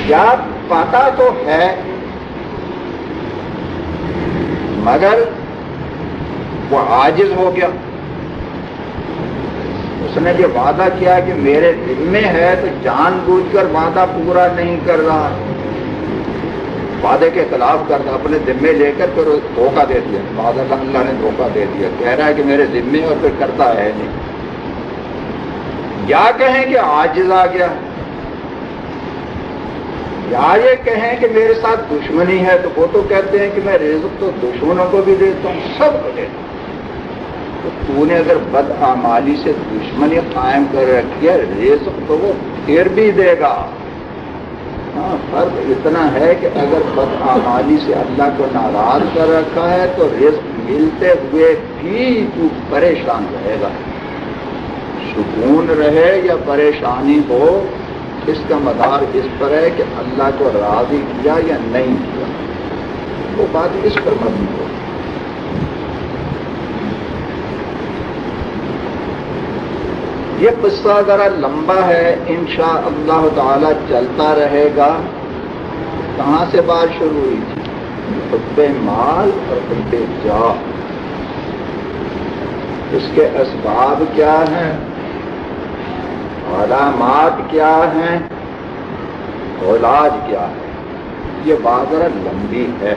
Speaker 1: کیا پتہ تو ہے مگر وہ عاجز ہو گیا. اس نے جو وعدہ کیا کہ میرے ذمے ہے تو جان بوجھ کر وعدہ پورا نہیں کر رہا، وعدے کے خلاف کرتا، اپنے ذمے لے کر پھر دھوکہ دے دیا. وعدہ کا اللہ نے دھوکہ دے دیا، کہہ رہا ہے کہ میرے ذمے اور پھر کرتا ہے نہیں. یا کہیں کہ عاجز آ گیا، یا یہ کہیں کہ میرے ساتھ دشمنی ہے. تو وہ تو کہتے ہیں کہ میں رزق تو دشمنوں کو بھی دیتا ہوں، سب کو دیتا ہوں. تو نے اگر بدعمالی سے دشمنی قائم کر رکھی ہے، رزق تو وہ پھر بھی دے گا. ہاں، فرق اتنا ہے کہ اگر بدعمالی سے اللہ کو ناراض کر رکھا ہے تو رزق ملتے ہوئے بھی تو پریشان رہے گا. سکون رہے یا پریشانی ہو، اس کا مدار اس پر ہے کہ اللہ کو راضی کیا یا نہیں کیا. وہ بات اس پر مبنی ہو. یہ قصہ ذرا لمبا ہے، انشاءاللہ تعالی چلتا رہے گا. کہاں سے بات شروع ہوئی تھی؟ حب مال اور حب جاہ. اس کے اسباب کیا ہیں، علامات کیا ہیں، علاج کیا ہے. یہ بات ذرا لمبی ہے.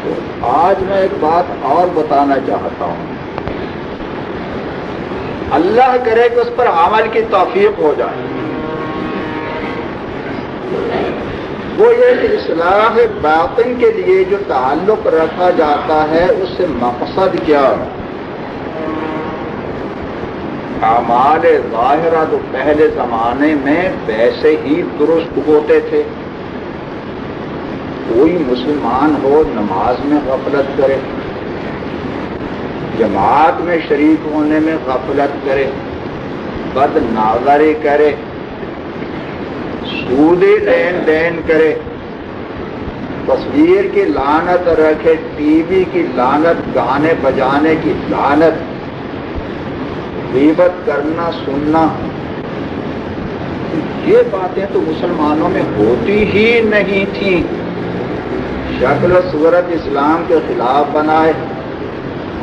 Speaker 1: تو آج میں ایک بات اور بتانا چاہتا ہوں. اللہ کرے کہ اس پر عمل کی توفیق ہو جائے. وہ یہ کہ اصلاح باطن کے لیے جو تعلق رکھا جاتا ہے اس سے مقصد کیا ہے. اعمال ظاہرہ تو پہلے زمانے میں ویسے ہی درست ہوتے تھے. کوئی مسلمان ہو نماز میں غفلت کرے، جماعت میں شریک ہونے میں غفلت کرے، بد نظری کرے، سودی لین دین کرے، تصویر کی لعنت رکھے، ٹی وی کی لعنت، گانے بجانے کی لعنت، غیبت کرنا سننا، یہ باتیں تو مسلمانوں میں ہوتی ہی نہیں تھیں. شکل و صورت اسلام کے خلاف بنائے،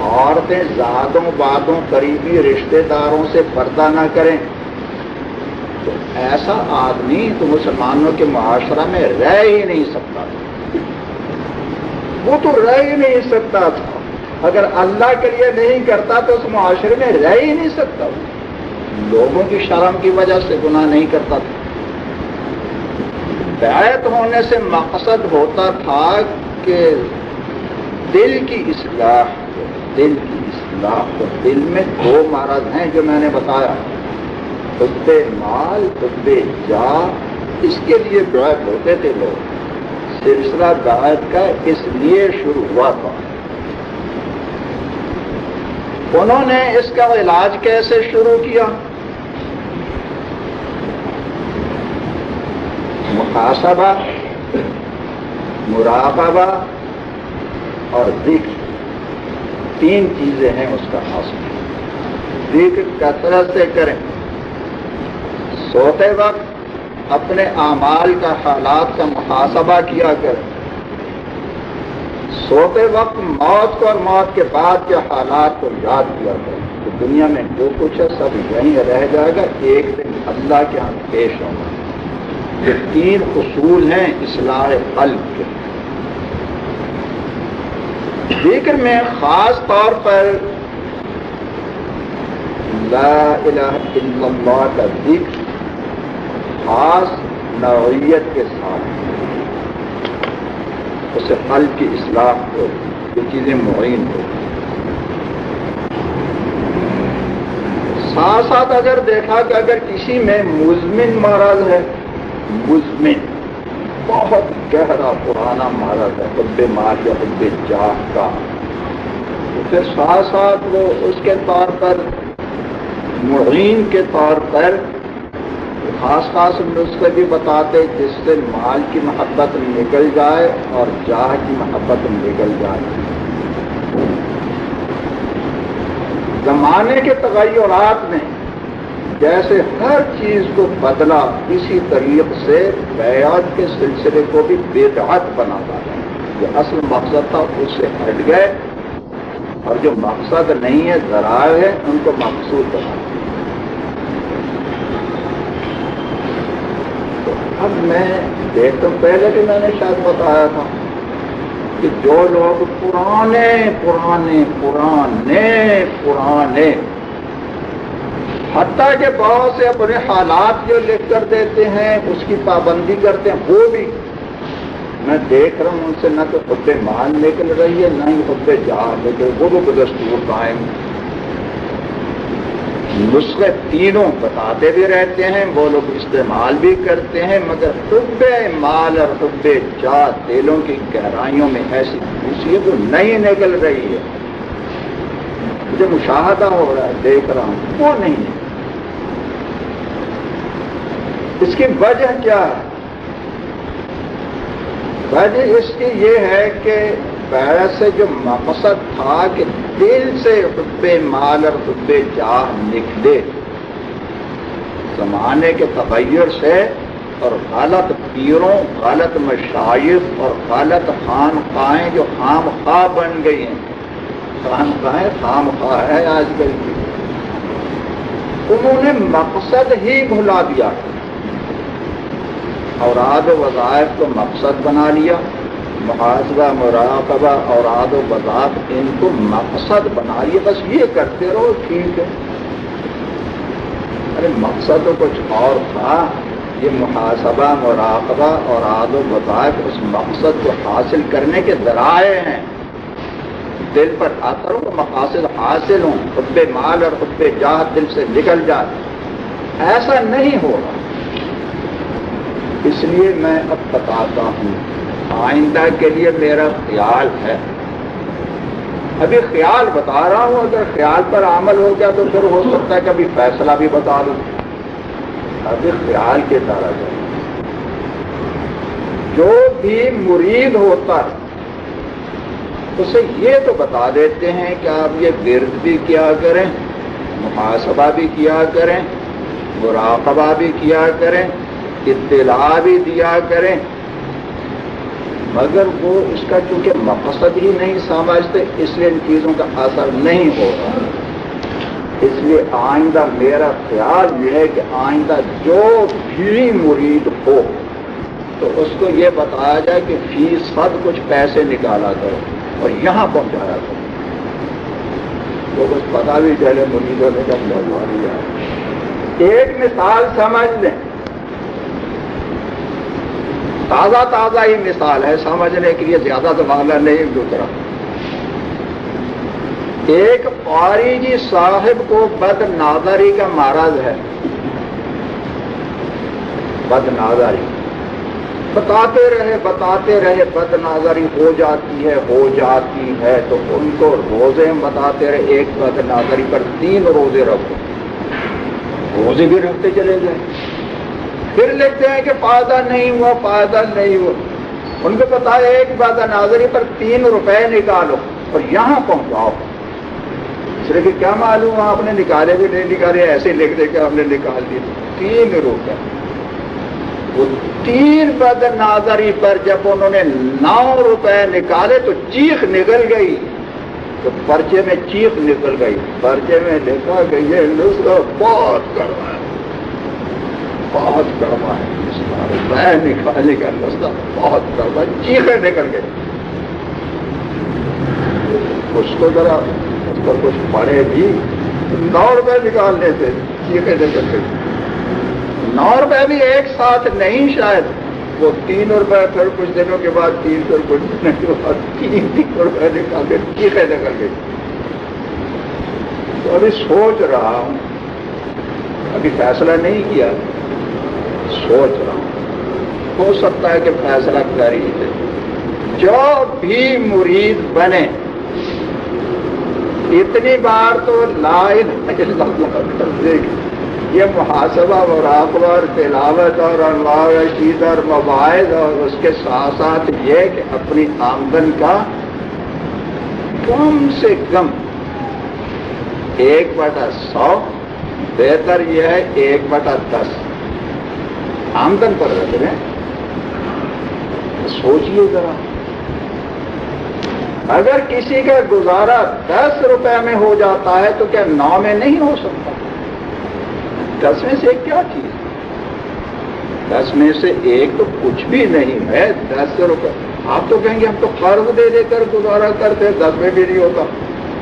Speaker 1: عورتیں زادوں بادوں قریبی رشتہ داروں سے پردہ نہ کریں، تو ایسا آدمی تو مسلمانوں کے معاشرہ میں رہ ہی نہیں سکتا تھا، وہ تو رہ ہی نہیں سکتا تھا، اگر اللہ کے لیے نہیں کرتا تو اس معاشرے میں رہ ہی نہیں سکتا، لوگوں کی شرم کی وجہ سے گناہ نہیں کرتا تھا۔ بیعت ہونے سے مقصد ہوتا تھا کہ دل کی اصلاح، دل کی اصلاح، تو دل میں دو مرض ہیں جو میں نے بتایا، حب مال، حب جاہ، اس کے لیے بیعت ہوتے تھے لوگ۔ سلسلہ بیعت کا اس لیے شروع ہوا تھا۔ انہوں نے اس کا علاج کیسے شروع کیا؟ محاسبہ، مراقبہ اور ذکر، تین چیزیں ہیں اس کا حاصل۔ ذکر کثرت سے کریں، سوتے وقت اپنے اعمال کا، حالات کا محاسبہ کیا کریں، سوتے وقت موت کو اور موت کے بعد کے حالات کو یاد کیا کریں کہ دنیا میں جو کچھ ہے سب یہیں رہ جائے گا، ایک دن اللہ کے ہاں پیش ہوگا۔ یہ تین اصول ہیں اصلاح قلب کے۔ ذکر میں خاص طور پر لا الہ الا اللہ کا ذکر خاص نوعیت کے ساتھ، اس سے قلب کی اصلاح ہو، یہ چیزیں معین ہو۔ ساتھ ساتھ اگر دیکھا کہ اگر کسی میں مزمن مرض ہے، مزمن بہت گہرا پرانا مرض ہے، حب مال یا حب جاہ کا، تو پھر ساتھ ساتھ وہ اس کے طور پر معین کے طور پر خاص خاص نسخے بھی بتاتے جس سے مال کی محبت نکل جائے اور جاہ کی محبت نکل جائے۔ زمانے کے تغیرات نے جیسے ہر چیز کو بدلا، اسی طریقے سے بیعت کے سلسلے کو بھی بدعت بنا ڈالا۔ جو اصل مقصد تھا اس سے ہٹ گئے، اور جو مقصد نہیں ہے، ذرائع ہے، ان کو مقصود بنا دیا۔ اب میں دیکھتا ہوں، پہلے بھی میں نے شاید بتایا تھا کہ جو لوگ پرانے پرانے پرانے پرانے حتیٰ کہ بہت سے اپنے حالات جو لکھ کر دیتے ہیں اس کی پابندی کرتے ہیں، وہ بھی میں دیکھ رہا ہوں ان سے نہ تو حب مال نکل رہی ہے نہ ہی حب جاہ نکل، وہ دستور قائم، نسخے تینوں بتاتے بھی رہتے ہیں، وہ لوگ استعمال بھی کرتے ہیں، مگر حب مال اور حب جاہ دلوں کی گہرائیوں میں ایسی خوشی ہے جو نہیں نکل رہی ہے، مجھے مشاہدہ ہو رہا ہے، دیکھ رہا ہوں، وہ نہیں ہے۔ اس کی وجہ کیا ہے؟ وجہ اس کی یہ ہے کہ بیعت سے جو مقصد تھا کہ دل سے حب مال اور حب جاہ نکلے، زمانے کے تغیر سے اور غلط پیروں، غلط مشائخ اور غلط خانقاہیں جو خام خواہ بن گئی ہیں، خانقاہیں خام خواہ ہے آج کل کی، انہوں نے مقصد ہی بھلا دیا، اوراد و وظائف کو مقصد بنا لیا، محاسبہ، مراقبہ، اوراد و وظائف ان کو مقصد بنا لیا، بس یہ کرتے رہو ٹھیک ہے۔ ارے مقصد تو کچھ اور تھا، یہ محاسبہ، مراقبہ، اوراد و وظائف اس مقصد کو حاصل کرنے کے ذرائع ہیں، دل پر اثر ہو، مقاصد حاصل ہوں، حب مال اور حب جاہ دل سے نکل جائے، ایسا نہیں ہوگا۔ اس لیے میں اب بتاتا ہوں، آئندہ کے لیے میرا خیال ہے، ابھی خیال بتا رہا ہوں، اگر خیال پر عمل ہو گیا تو پھر ہو سکتا ہے کہ ابھی فیصلہ بھی بتا دوں، ابھی خیال کے طرح ہے۔ جو بھی مرید ہوتا ہے اسے یہ تو بتا دیتے ہیں کہ آپ یہ ورد بھی کیا کریں، محاسبہ بھی کیا کریں، مراقبہ بھی کیا کریں، اطلاع بھی دیا کریں، مگر وہ اس کا چونکہ مقصد ہی نہیں سمجھتے اس لیے ان چیزوں کا اثر نہیں ہوگا. اس لیے آئندہ میرا خیال یہ ہے کہ آئندہ جو بھی مرید ہو تو اس کو یہ بتایا جائے کہ فیصد کچھ پیسے نکالا کرو اور یہاں پہنچایا کرو. وہ کچھ پتا بھی چلے مریدوں نے کب پہنچا دیا. ایک مثال سمجھ لیں, تازہ ہی مثال ہے, سمجھنے کے لیے زیادہ زمانہ نہیں گزرا. ایک قاری جی صاحب کو بد نظری کا مرض ہے. بد نظری بتاتے رہے بد نظری ہو جاتی ہے تو ان کو روزے بتاتے رہے, ایک بد نظری پر 3 روزے رکھو. روزے بھی رکھتے چلے گئے, پھر لکھتے ہیں کہ فائدہ نہیں ہوا. ان کو بتایا ایک بد نظری پر 3 روپے نکالو اور یہاں پہنچاؤ. صرف کیا معلوم آپ نے نکالے بھی نہیں نکالے, ایسے لکھ دے کہ ہم نے نکال دیے. 3 روپے. وہ 3 بد نظری پر جب انہوں نے 9 روپے نکالے تو چیخ نکل گئی. تو پرچے میں چیخ نکل گئی. پرچے میں لکھا کہ یہ نسخہ بہت کڑوا ہے, روپے نکالنے کا نسخہ بہت کڑوا. چیخیں نکل گئی. اس کو ذرا اس پر کچھ پڑے بھی 9 روپے نکالنے سے چیخیں نکل گئی. 9 روپے بھی ایک ساتھ نہیں شاید, وہ 3 روپے پھر کچھ دنوں کے بعد 3 پھر کچھ دنوں کے بعد 3 روپے نکال کے چیخیں نکل گئی. تو ابھی سوچ رہا ہوں, ابھی فیصلہ نہیں کیا, سوچ رہا ہوں. ہو سکتا ہے کہ فیصلہ کر ہی دے. جو بھی مرید بنے اتنی بار تو لا الہ الا اللہ کر دے گی. یہ محاسبہ مراقبہ اور تلاوت اور انواع رشید اور مواعظ, اور اس کے ساتھ ساتھ یہ کہ اپنی آمدن کا کم سے کم 1/100, بہتر یہ ہے 1/10 آمدن پر رکھ رہے ہیں. سوچیے ذرا, اگر کسی کا گزارا 10 روپے میں ہو جاتا ہے تو کیا 9 میں نہیں ہو سکتا؟ 10 میں سے کیا چیز؟ 10 میں سے 1 تو کچھ بھی نہیں ہے. 10 روپے آپ تو کہیں گے ہم تو قرض دے کر گزارا کرتے, 10 میں بھی نہیں ہوتا,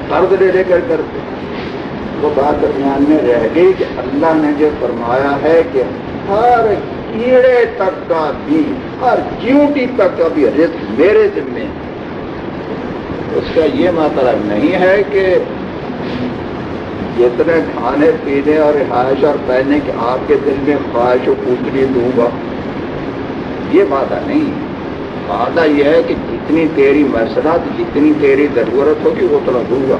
Speaker 1: قرض دے کر کرتے. وہ بات درمیان میں رہ گئی کہ اللہ نے جو فرمایا ہے کہ ہر کیڑے تک کا بھی, ہر چیونٹی تک کا بھی رزق میرے ذمے. اس کا یہ مطلب نہیں ہے کہ جتنے کھانے پینے اور رہائش اور پہننے کے آپ کے دل میں خواہش و پوچھنی دوں گا, یہ وعدہ نہیں. وعدہ یہ ہے کہ جتنی تیری مسئلات, جتنی تیری ضرورت ہوگی اتنا دوں گا.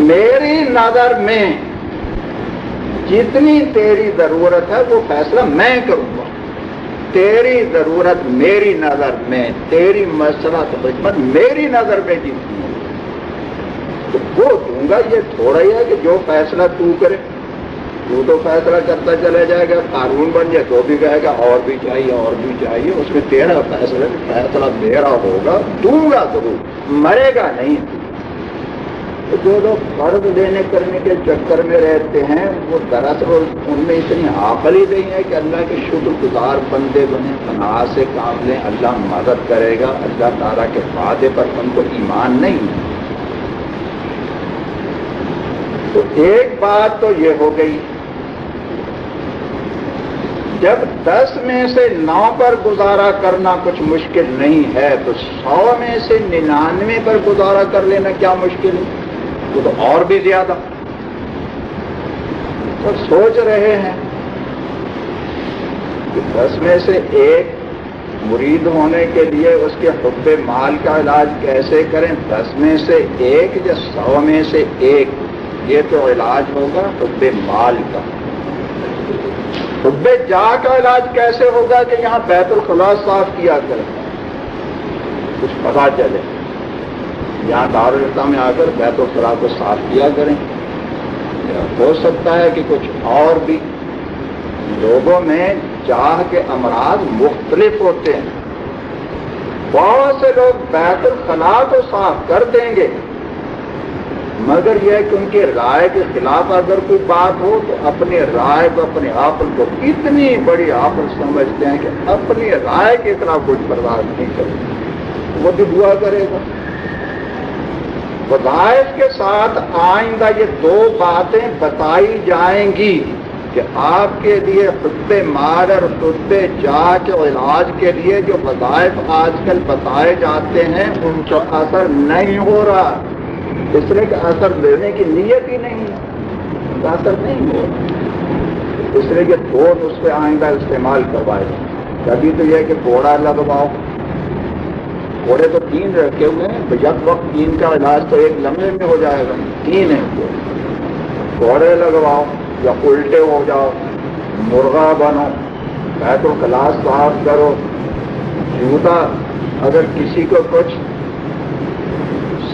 Speaker 1: میری نظر میں جتنی تیری ضرورت ہے وہ فیصلہ میں کروں گا. تیری ضرورت میری نظر میں, تیری مسئلہ خدمت میری نظر میں جتنی ہے تو وہ دوں گا. یہ تھوڑا ہی ہے کہ جو فیصلہ تو کرے, تو فیصلہ کرتا چلا جائے گا, قانون بن جائے تو بھی کہے گا اور بھی چاہیے. اس میں تیرا فیصلہ میرا ہوگا, دوں گا ضرور, مرے گا نہیں. جو لوگ قرض لینے کرنے کے چکر میں رہتے ہیں وہ دراصل ان میں اتنی عقل ہی نہیں ہے کہ اللہ کے شکر گزار بندے بنے, قناعت سے کام لیں, اللہ مدد کرے گا. اللہ تعالیٰ کے وعدے پر ان کو ایمان نہیں ہے. تو ایک بات تو یہ ہو گئی, جب 10 میں سے 9 پر گزارا کرنا کچھ مشکل نہیں ہے تو 100 میں سے 99 پر گزارا کر لینا کیا مشکل ہے؟ وہ تو اور بھی زیادہ. تو سوچ رہے ہیں کہ 10 میں سے 1 مرید ہونے کے لیے اس کے حب مال کا علاج کیسے کریں. 10 میں سے 1 یا 100 میں سے 1, یہ تو علاج ہوگا حب مال کا. حب جا کا علاج کیسے ہوگا کہ یہاں بیت الخلا صاف کیا کریں, کچھ پتا چلے. یہاں دارالفتا میں آ کر بیت الخلا کو صاف کیا کریں. ہو سکتا ہے کہ کچھ اور بھی لوگوں میں جاہ کے امراض مختلف ہوتے ہیں. بہت سے لوگ بیت الخلا تو صاف کر دیں گے، مگر یہ کہ ان کی رائے کے خلاف اگر کوئی بات ہو تو اپنی رائے کو، اپنے عقل کو اتنی بڑی عقل سمجھتے ہیں کہ اپنی رائے کے خلاف کچھ برداشت نہیں کرے، وہ بھی دعا کرے گا. وظائف کے ساتھ آئندہ یہ دو باتیں بتائی جائیں گی کہ آپ کے لیے حب مال اور حب جاہ کے علاج کے لیے جو وظائف آج کل بتائے جاتے ہیں ان کا اثر نہیں ہو رہا، اس لیے کہ اثر لینے کی نیت ہی نہیں ہے، اثر نہیں ہو رہا. اس لیے کہ دو نسخے آئندہ استعمال کروائے گا. کبھی تو یہ کہ کوڑا لگواؤ، کوڑے تو 3 رکھے ہوئے ہیں، یک وقت 3 کا علاج تو ایک لمحے میں ہو جائے گا. 3 ہیں کوڑے لگواؤ یا الٹے ہو جاؤ، مرغا بنو، بیت الخلا صاف کرو. جوتا اگر کسی کو کچھ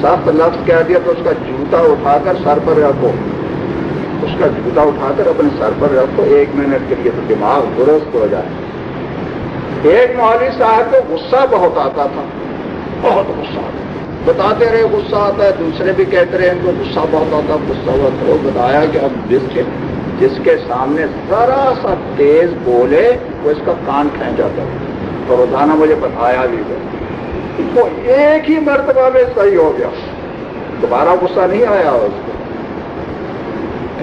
Speaker 1: سخت لفظ کہہ دیا تو اس کا جوتا اٹھا کر سر پر رکھو، اس کا جوتا اٹھا کر اپنے سر پر رکھو 1 منٹ کے لیے تو دماغ درست ہو جائے. ایک مولوی صاحب کو غصہ بہت آتا تھا، بہت غصہ آتا، بتاتے رہے غصہ آتا ہے، دوسرے بھی کہتے رہے ان کو غصہ بہت آتا، غصہ ہوا. تو بتایا کہ اب جس کے سامنے ذرا سا تیز بولے وہ اس کا کان کھینچا تھا. تو روزانہ مجھے بتایا بھی وہ ایک ہی مرتبہ میں صحیح ہو گیا، دوبارہ غصہ نہیں آیا اس کو.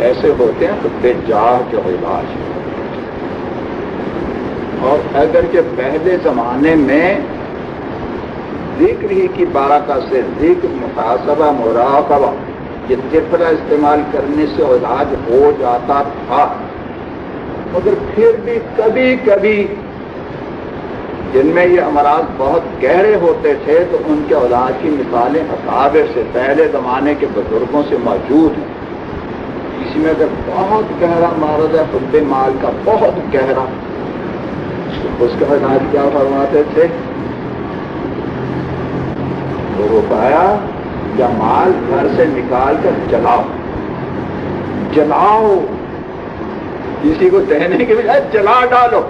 Speaker 1: ایسے ہوتے ہیں حب جاہ کے علاج. اور اگر کہ پہلے زمانے میں ذکر ہی کی بارکہ سے ذکر، محاسبہ، مراقبہ، یہ طفلہ استعمال کرنے سے علاج ہو جاتا تھا، مگر پھر بھی کبھی کبھی جن میں یہ امراض بہت گہرے ہوتے تھے تو ان کے علاج کی مثالیں اکابر سے، پہلے زمانے کے بزرگوں سے موجود ہیں. کسی میں اگر بہت گہرا مرض ہے حب مال کا، بہت گہرا، اس کا علاج کیا فرماتے تھے؟ وہ روپیہ یا مال گھر سے نکال کر جلاؤ، جلاؤ، کسی کو دینے کے بجائے جلا ڈالو.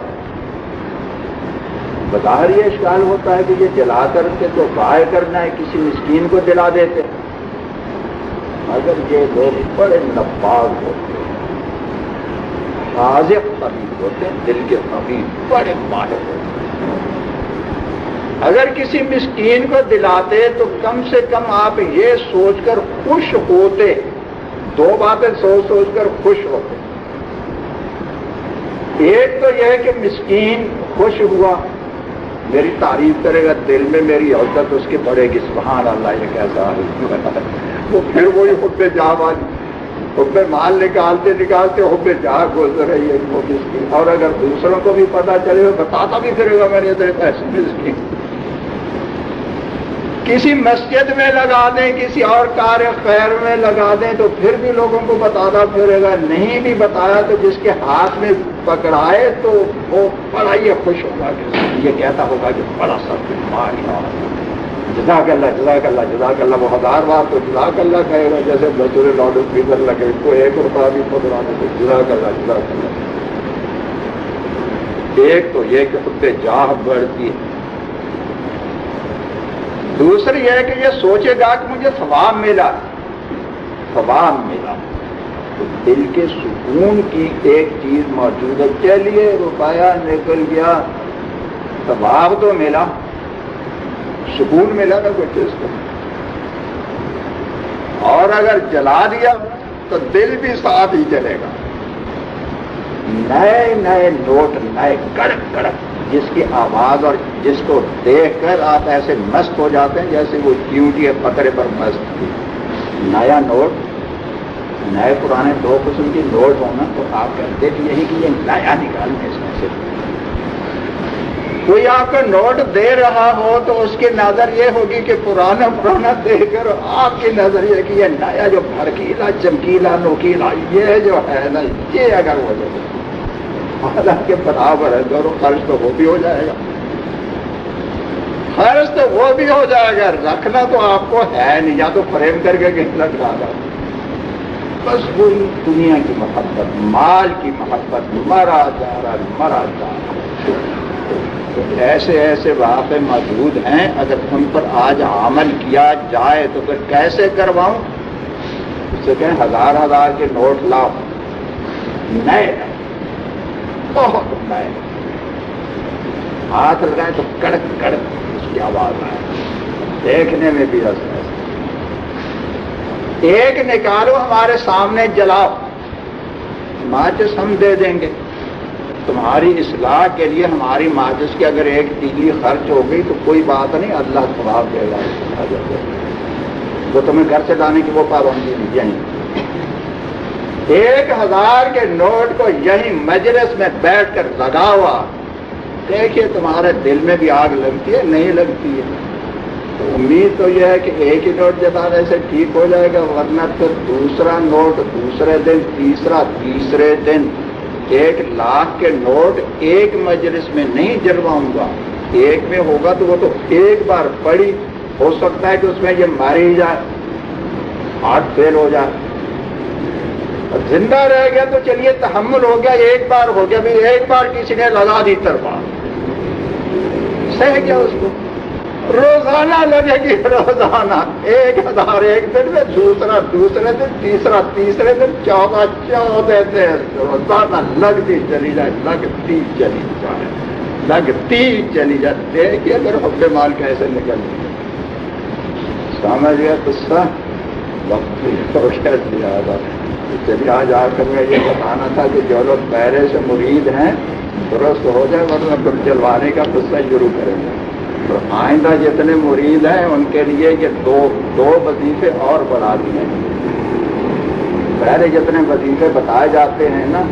Speaker 1: بظاہر یہ اشکال ہوتا ہے کہ یہ جلا کر کے تو ضائع کرنا ہے، کسی مسکین کو جلا دیتے. اگر یہ لوگ بڑے نفاذ ہوتے ہیں، حاذق طبیب ہوتے ہیں، دل کے طبیب بڑے ماہر ہوتے ہیں، اگر کسی مسکین کو دلاتے تو کم سے کم آپ یہ سوچ کر خوش ہوتے، 2 باتیں سوچ سوچ کر خوش ہوتے. ایک تو یہ کہ مسکین خوش ہوا، میری تعریف کرے گا، دل میں میری عزت اس کی بڑھے گی، سبحان اللہ یہ کیسا ہے. وہ پھر وہی حب جاہ والی، حب مال نکالتے نکالتے حب جاہ گزر رہی ہے وہ مسکین. اور اگر دوسروں کو بھی پتا چلے گا، بتاتا بھی پھرے گا میرے ادھر ایسے مسکین. کسی مسجد میں لگا دیں، کسی اور کار خیر میں لگا دیں تو پھر بھی لوگوں کو بتانا پھرے گا. نہیں بھی بتایا تو جس کے ہاتھ میں پکڑائے تو وہ بڑا یہ خوش ہوگا، یہ کہتا ہوگا کہ بڑا سب ماریا، جزاک اللہ جزاک اللہ جزاک اللہ. وہ 1000 بار تو جزاک اللہ کہے گا، جیسے بچوں لاڈو فریزر لگے کو 1 روپیہ بھی پکڑا دے تو جزاک اللہ جزاک اللہ. ایک تو یہ کہ حب جاہ بڑھتی ہے، دوسری یہ کہ یہ سوچے گا کہ مجھے ثواب ملا، ثواب ملا. تو دل کے سکون کی ایک چیز موجود ہے، چلیے روپیہ نکل گیا، ثواب تو ملا، سکون ملا نا کوئی چیز کو. اور اگر جلا دیا تو دل بھی ساتھ ہی جلے گا. نئے نئے نوٹ، نئے کڑک کڑک، جس کی آواز اور جس کو دیکھ کر آپ ایسے مست ہو جاتے ہیں جیسے وہ چیونٹی پتھرے پر مست تھی. نیا نوٹ، نئے پرانے 2 قسم کی نوٹ ہونا تو آپ کہتے ہیں یہی کہ یہ نیا نکالنا، اس میں سے کوئی آپ کو نوٹ دے رہا ہو تو اس کی نظر یہ ہوگی کہ پرانا پرانا دے کر آپ کی نظر یہ کہ یہ نیا جو بھڑکیلا چمکیلا نوکیلا یہ جو ہے نا، یہ اگر ہو جائے حالانکہ برابر ہے دونوں، خرچ تو وہ بھی ہو جائے گا، خرچ تو وہ بھی ہو جائے گا، رکھنا تو آپ کو ہے نہیں، یا تو فریم کر کے کہیں لٹکا دو. بس وہی دنیا کی محبت، مال کی محبت، مرا جا رہا۔ تو ایسے ایسے واقع موجود ہیں، اگر ان پر آج عمل کیا جائے تو پھر کیسے کرواؤں؟ اس سے کہیں 1000 کے نوٹ لاؤ، نئے بہت نئے، ہاتھ لگائے تو کڑک کڑک اس کی آواز آئے، دیکھنے میں بھی ایسا۔ ایک نکالو ہمارے سامنے جلاؤ، ماچس ہم دے دیں گے تمہاری اصلاح کے لیے۔ ہماری ماچس کی اگر ایک تیلی خرچ ہو گئی تو کوئی بات نہیں، اللہ ثواب دے گا، وہ تمہیں گھر سے لانے کی وہ پابندی نہیں۔ یہیں 1000 کے نوٹ کو یہیں مجلس میں بیٹھ کر لگا ہوا، دیکھیے تمہارے دل میں بھی آگ لگتی ہے نہیں لگتی ہے؟ تو امید تو یہ ہے کہ ایک ہی نوٹ جلانے سے ٹھیک ہو جائے گا، ورنہ پھر دوسرا نوٹ دوسرے دن، تیسرا تیسرے دن۔ 1,00,000 کے نوٹ ایک مجلس میں نہیں جلواؤں گا، ایک میں ہوگا تو وہ تو ایک بار پڑی، ہو سکتا ہے کہ اس میں یہ ماری جائے، ہارٹ فیل ہو جائے، اور زندہ رہ گیا تو چلیے تحمل ہو گیا، ایک بار ہو گیا، بھی ایک بار کسی نے لگا دی تلوار، سہ گیا اس کو۔ روزانہ لگے گی، روزانہ 1000 ایک دن میں، دوسرا دوسرے دن، تیسرا تیسرے دن، چوتھا چوتھے دن، روزانہ لگتی چلی جائے، لگتی چلی جائے، لگتی چلی جائے۔ دیکھیے اگر حب مال کیسے نکل گیا، سمجھ گیا قصہ؟ وقت ہو گیا زیادہ۔ چلیے آج آ کر میں یہ بتانا تھا کہ جو لوگ پہلے سے مرید ہیں درست ہو جائے، ورنہ پھر جلوانے کا قصہ شروع کریں گے۔ تو آئندہ جتنے مرید ہیں ان کے لیے یہ دو وظیفے اور بڑھا دیے ہیں۔ پہلے جتنے وظیفے بتائے جاتے ہیں نا